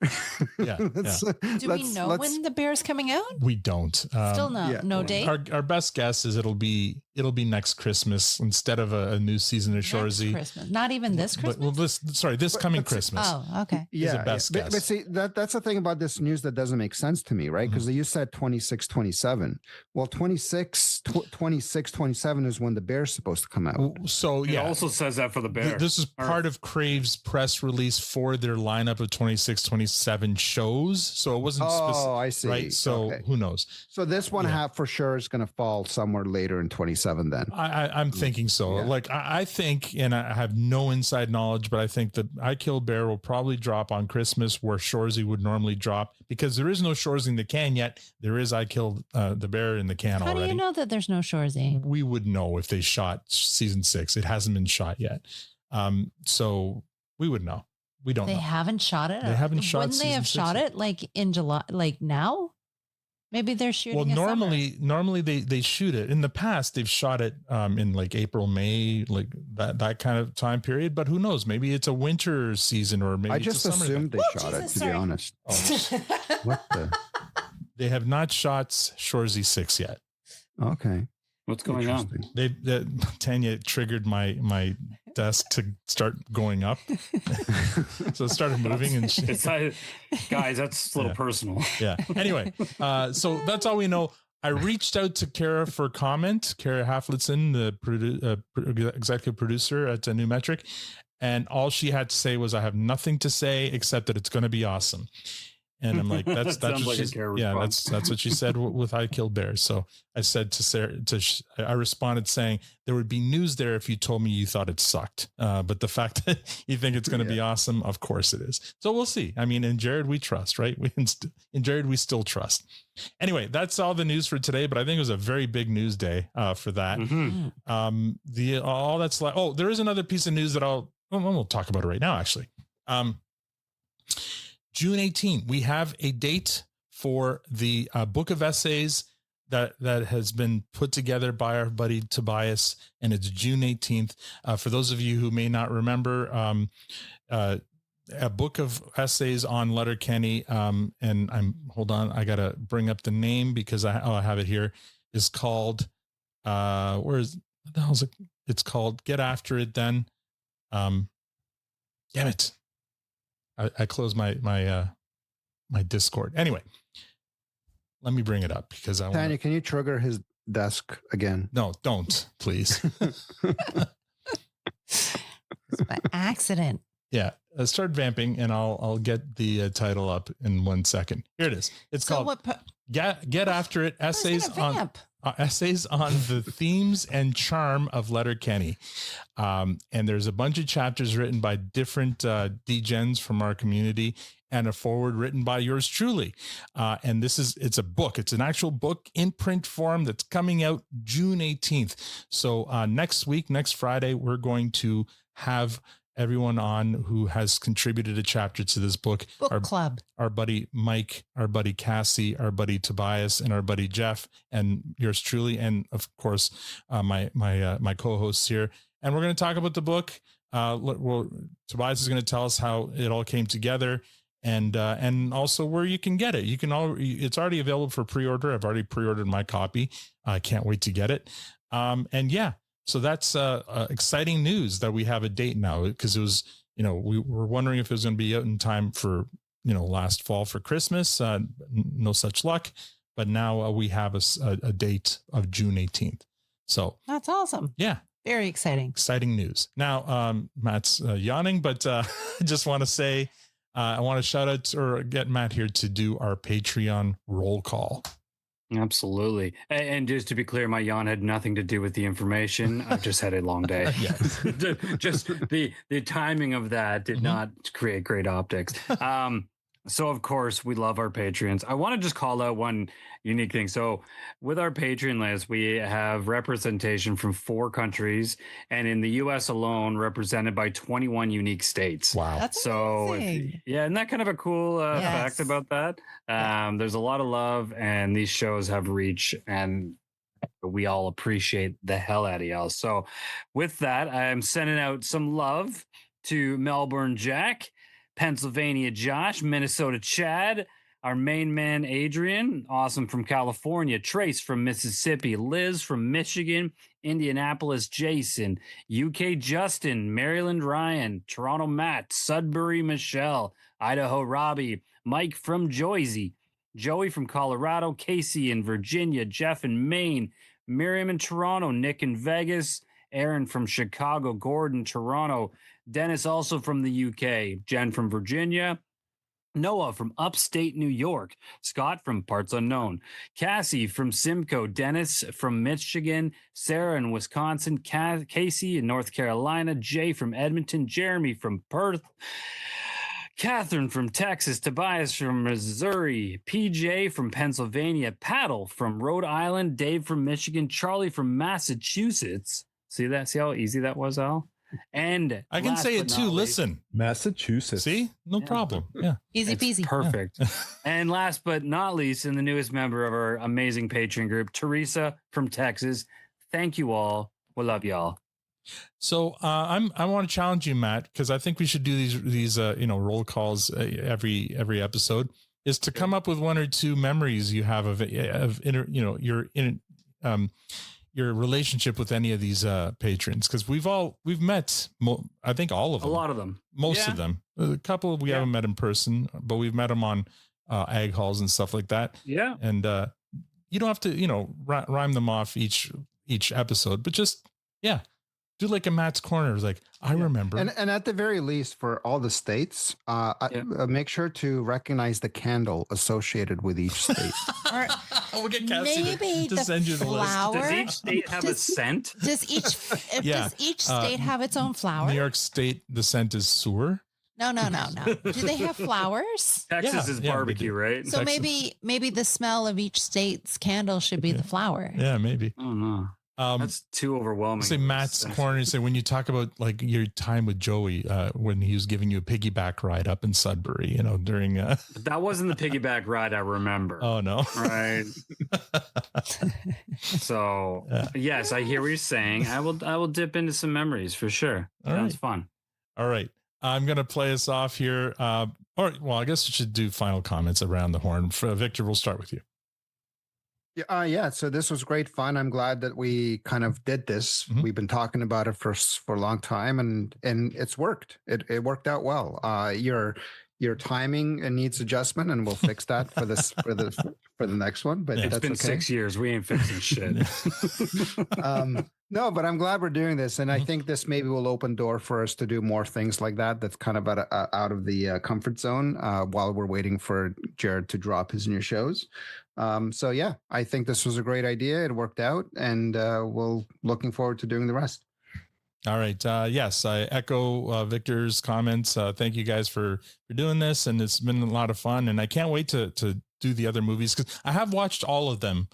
Yeah. Do we know when the bear's coming out? We don't. Still no date. Our best guess is it'll be next Christmas instead of a new season of Shoresy. Christmas, not even this Christmas. This coming Christmas. Oh, okay. Yeah, guess. But see, that's the thing about this news that doesn't make sense to me, right? Because you said 26, 27. Well, 26, 27 is when the bear's supposed to come out. So It also says that for the bear. This is part of Crave's press release for their lineup of 26, 27 shows. So it wasn't specific. Oh, I see. Right. So who knows? So this one for sure is going to fall somewhere later in 27 then. I'm thinking so. Yeah. Like I think, and I have no inside knowledge, but I think that I Killed Bear will probably drop on Christmas where Shoresy would normally drop, because there is no Shoresy in the can yet. There is I Killed the Bear in the can already. How do you know that there's no Shoresy? We would know if they shot season 6. It hasn't been shot yet. So we would know. We don't know. They haven't shot it? They haven't shot Wouldn't they have shot it like in July, like now? Maybe they're shooting. Well, normally they shoot it. In the past, they've shot it in like April, May, like that kind of time period. But who knows? Maybe it's a winter season, or maybe I just assumed they shot it. To be honest, what the? They have not shot Shoresy 6 yet. Okay. What's going on? Tanya triggered my desk to start going up, so it started moving. And guys, that's a little personal. Yeah. Anyway, so that's all we know. I reached out to Kara for comment. Kara Haflitzen, the executive producer at New Metric, and all she had to say was, "I have nothing to say except that it's going to be awesome." And I'm like, that's what that's what she said with I Killed Bears. So I said to Sarah, I responded saying, there would be news there if you told me you thought it sucked. But the fact that you think it's going to be awesome, of course it is. So we'll see. I mean, in Jared, we trust, right? In Jared, we still trust. Anyway, that's all the news for today, but I think it was a very big news day for that. Mm-hmm. All that's like, there is another piece of news that we'll talk about it right now, actually. June 18, we have a date for the book of essays that has been put together by our buddy Tobias, and it's June 18th. For those of you who may not remember, a book of essays on Letterkenny, and hold on, I gotta bring up the name because I have it here. Is called what the hell is it? It's called Get After It Then. Damn it. I closed my Discord. Anyway, let me bring it up because Tanya, can you trigger his desk again? No, don't, please. It's by accident. Yeah, start vamping, and I'll get the title up in 1 second. Here it is. It's called Get After It: Essays on the themes and charm of Letterkenny. And there's a bunch of chapters written by different Degens from our community, and a foreword written by yours truly. And it's a book. It's an actual book in print form that's coming out June 18th. So next Friday, we're going to have everyone on who has contributed a chapter to this book. Book club. Our buddy Mike, our buddy Cassie, our buddy Tobias, and our buddy Jeff, and yours truly, and of course my co-hosts here. And we're going to talk about the book. Tobias is going to tell us how it all came together, and also where you can get it. It's already available for pre-order. I've already pre-ordered my copy. I can't wait to get it. So that's exciting news that we have a date now, because it was, we were wondering if it was going to be out in time for, last fall for Christmas. No such luck, but now we have a date of June 18th. So that's awesome. Yeah. Very exciting. Exciting news. Now, Matt's yawning, but I just want to say, I want to shout out or get Matt here to do our Patreon roll call. Absolutely. And just to be clear, my yawn had nothing to do with the information. I've just had a long day. Yes. Just the timing of that did not create great optics. So, of course, we love our Patreons. I want to just call out one unique thing. So, with our Patreon list, we have representation from 4 countries, and in the U.S. alone, represented by 21 unique states. Wow. That's So, amazing. isn't that kind of a cool fact about that? There's a lot of love, and these shows have reach, and we all appreciate the hell out of y'all. So, with that, I'm sending out some love to Melbourne Jack, Pennsylvania Josh, Minnesota Chad, our main man Adrian, awesome from California, Trace from Mississippi, Liz from Michigan, Indianapolis Jason, UK Justin, Maryland Ryan, Toronto Matt, Sudbury Michelle, Idaho Robbie, Mike from Joyzy, Joey from Colorado, Casey in Virginia, Jeff in Maine, Miriam in Toronto, Nick in Vegas, Aaron from Chicago, Gordon, Toronto, Dennis also from the UK, Jen from Virginia, Noah from upstate New York, Scott from parts unknown, Cassie from Simcoe, Dennis from Michigan, Sarah in Wisconsin, Casey in North Carolina, Jay from Edmonton, Jeremy from Perth, Catherine from Texas, Tobias from Missouri, PJ from Pennsylvania, Paddle from Rhode Island, Dave from Michigan, Charlie from Massachusetts. See that? See how easy that was, Al? And I can say it too. Listen, Massachusetts. See, no problem. Yeah, easy peasy. Perfect. Yeah. And last but not least, and the newest member of our amazing Patreon group, Teresa from Texas. Thank you all. We love y'all. So I want to challenge you, Matt, because I think we should do these roll calls every episode. Is to come up with 1 or 2 memories you have of your relationship with any of these patrons, because we've met I think all of them, a lot of them, most of them. A couple we haven't met in person, but we've met them on ag halls and stuff like that. Yeah, and you don't have to rhyme them off each episode, but just do like a Matt's Corner. Like, I remember. And at the very least, for all the states, make sure to recognize the candle associated with each state. We'll get Cassie to send you the list. Does each state have a scent? Does each state have its own flower? New York State, the scent is sewer. No. Do they have flowers? Texas is barbecue, right? So maybe the smell of each state's candle should be the flower. Yeah, maybe. Oh no. That's too overwhelming. Say Matt's Corner. Say when you talk about like your time with Joey, when he was giving you a piggyback ride up in Sudbury, during that wasn't the piggyback ride I remember. Oh no. Right. So yes, I hear what you're saying. I will dip into some memories for sure. Sounds fun. All right. I'm gonna play us off here. I guess we should do final comments around the horn. Victor, we'll start with you. So this was great fun. I'm glad that we kind of did this. Mm-hmm. We've been talking about it for a long time, and it's worked. It worked out well. Your timing needs adjustment, and we'll fix that for the next one. But it's been 6 years. We ain't fixing shit. No, but I'm glad we're doing this, and I think this maybe will open door for us to do more things like that. That's kind of out of the comfort zone while we're waiting for Jared to drop his new shows. I think this was a great idea. It worked out, and we're looking forward to doing the rest. All right. Yes, I echo Victor's comments. Thank you guys for doing this, and it's been a lot of fun. And I can't wait to do the other movies, because I have watched all of them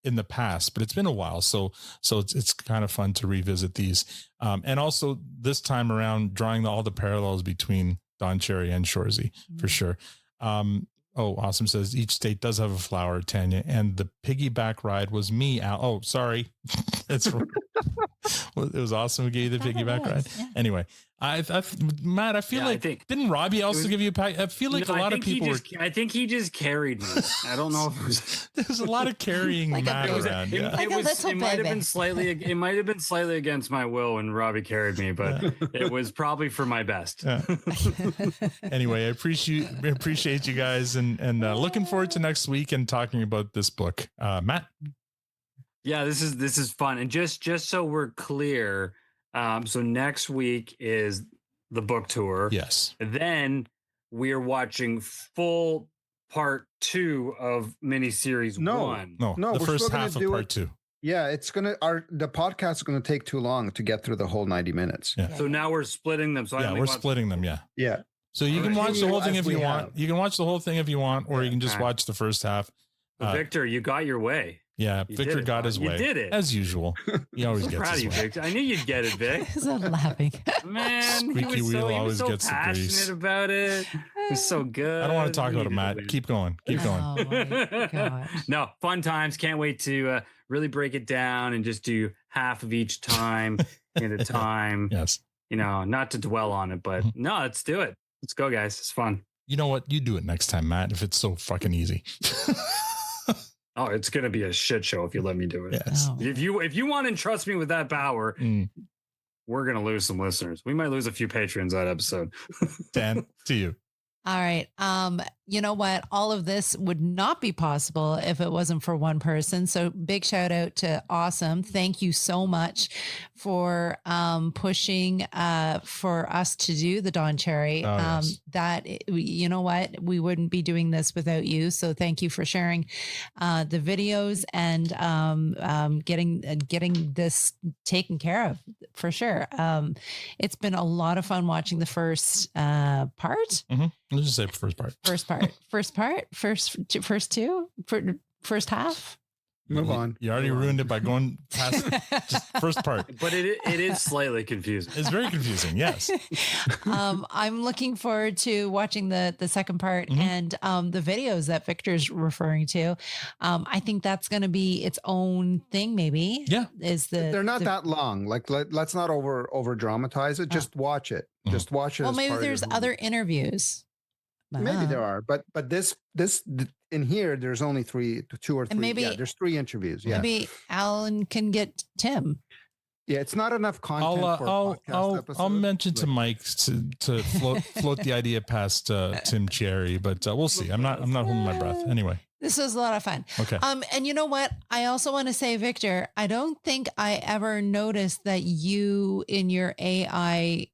in the past, but it's been a while. So it's kind of fun to revisit these. And also this time around, drawing all the parallels between Don Cherry and Shoresy for sure. Awesome says each state does have a flower, Tanya, and the piggyback ride was me. Oh, sorry. It was awesome. We gave you the piggyback ride. Yeah. Anyway, Matt, I feel didn't Robbie also give you a pack? I feel like a lot of people I think he just carried me. I don't know if it was. There's a lot of carrying Matt around. It might have been slightly against my will when Robbie carried me, but it was probably for my best. Yeah. Anyway, I appreciate you guys, and looking forward to next week and talking about this book. Matt. Yeah, this is fun. And just so we're clear, so next week is the book tour. Yes. Then we are watching full part 2 of miniseries 1. No, the first half of part 2. Yeah, the podcast is gonna take too long to get through the whole 90 minutes. Yeah. So now we're splitting them. So we're splitting them. Yeah. Yeah. So you can watch the whole thing if you want. You can watch the whole thing if you want, or you can just watch the first half. Victor, you got your way. Yeah, You Victor did it, got Bob. his You way. did it. As usual. He always I'm gets proud of his you, way. Victor. I knew you'd get it, Vic. Is that laughing? Man, Squeaky he was wheel so, always gets the passionate grease. about it. It was so good. I don't want to talk about it, Matt. Keep going. Keep going. Oh my gosh. No, fun times. Can't wait to really break it down and just do half of each time at a time. Yes. You know, not to dwell on it, but no, let's do it. Let's go, guys. It's fun. You know what? You do it next time, Matt, if it's so fucking easy. Oh, it's gonna be a shit show if you let me do it. Yes. Oh. If you want to entrust me with that power, we're gonna lose some listeners. We might lose a few patrons that episode. Dan, to you. All right. You know what? All of this would not be possible if it wasn't for one person. So big shout out to Awesome. Thank you so much for pushing for us to do the Don Cherry. Yes. You know what? We wouldn't be doing this without you. So thank you for sharing the videos and getting this taken care of for sure. It's been a lot of fun watching the first part. Let's just say first part. First half. Move on. You already ruined it by going past just first part. But it is slightly confusing. It's very confusing. Yes. I'm looking forward to watching the second part and the videos that Victor's referring to. I think that's going to be its own thing. Maybe. Yeah. They're not that long. Like let's not over dramatize it. Just watch it. Just watch it. Well, as maybe part of there's your other movie. interviews. Maybe there are, but this in here there's only two or three. And maybe there's 3 interviews. Yeah, maybe Alan can get Tim. Yeah, it's not enough content for a podcast episode. I'll mention to Mike to float the idea past Tim Cherry, but we'll see. I'm not holding my breath. Anyway. This was a lot of fun. Okay. And you know what? I also want to say, Victor, I don't think I ever noticed that you in your AI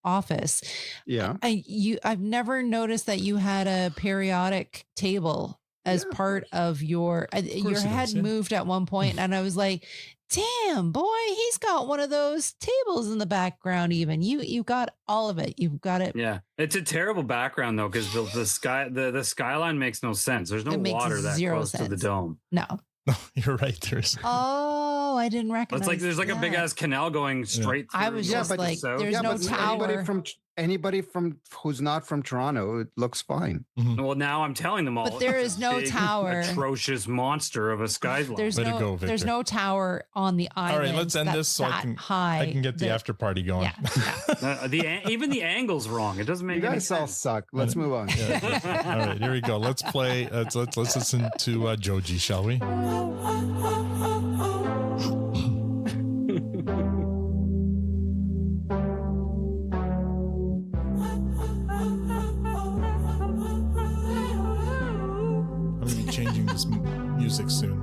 office. Yeah. I've never noticed that you had a periodic table as part of your head moved at one point, and I was like, damn, boy, he's got one of those tables in the background. Even you got all of it. You've got it. Yeah, it's a terrible background though, because the skyline makes no sense. There's no water that close to the dome. No, you're right. There's. Oh, I didn't recognize. It's like there's like a big ass canal going straight through. I was just like, there's no tower. Anybody from who's not from Toronto, it looks fine. Well, now I'm telling them all. But there is no big, tower. Atrocious monster of a skyline. There's no tower on the island. All right, let's end this so I can get the after party going. Yeah. Even the angle's wrong. It doesn't make you any guys all sense. suck. Let's move on. Yeah. All right, here we go. Let's play. Let's listen to Joji, shall we? Changing this music soon.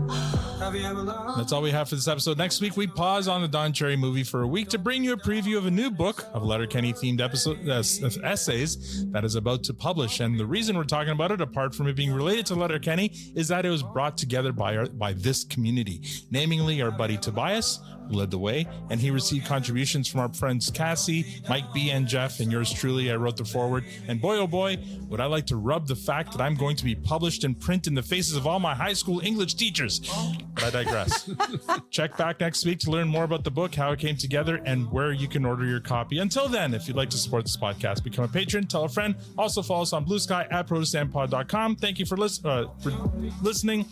That's all we have for this episode. Next week, we pause on the Don Cherry movie for a week to bring you a preview of a new book of Letterkenny themed essays that is about to publish. And the reason we're talking about it, apart from it being related to Letterkenny, is that it was brought together by this community, namely our buddy Tobias, who led the way, and he received contributions from our friends Cassie, Mike B, and Jeff, and yours truly. I wrote the foreword, and boy oh boy, would I like to rub the fact that I'm going to be published in print in the faces of all my high school English teachers. But I digress. Check back next week to learn more about the book, how it came together, and where you can order your copy. Until then, if you'd like to support this podcast, become a patron, tell a friend. Also follow us on Blue Sky at protestantpod.com. Thank you for listening.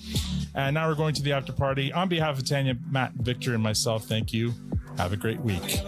And now we're going to the after party. On behalf of Tanya, Matt, Victor, and myself, thank you. Have a great week.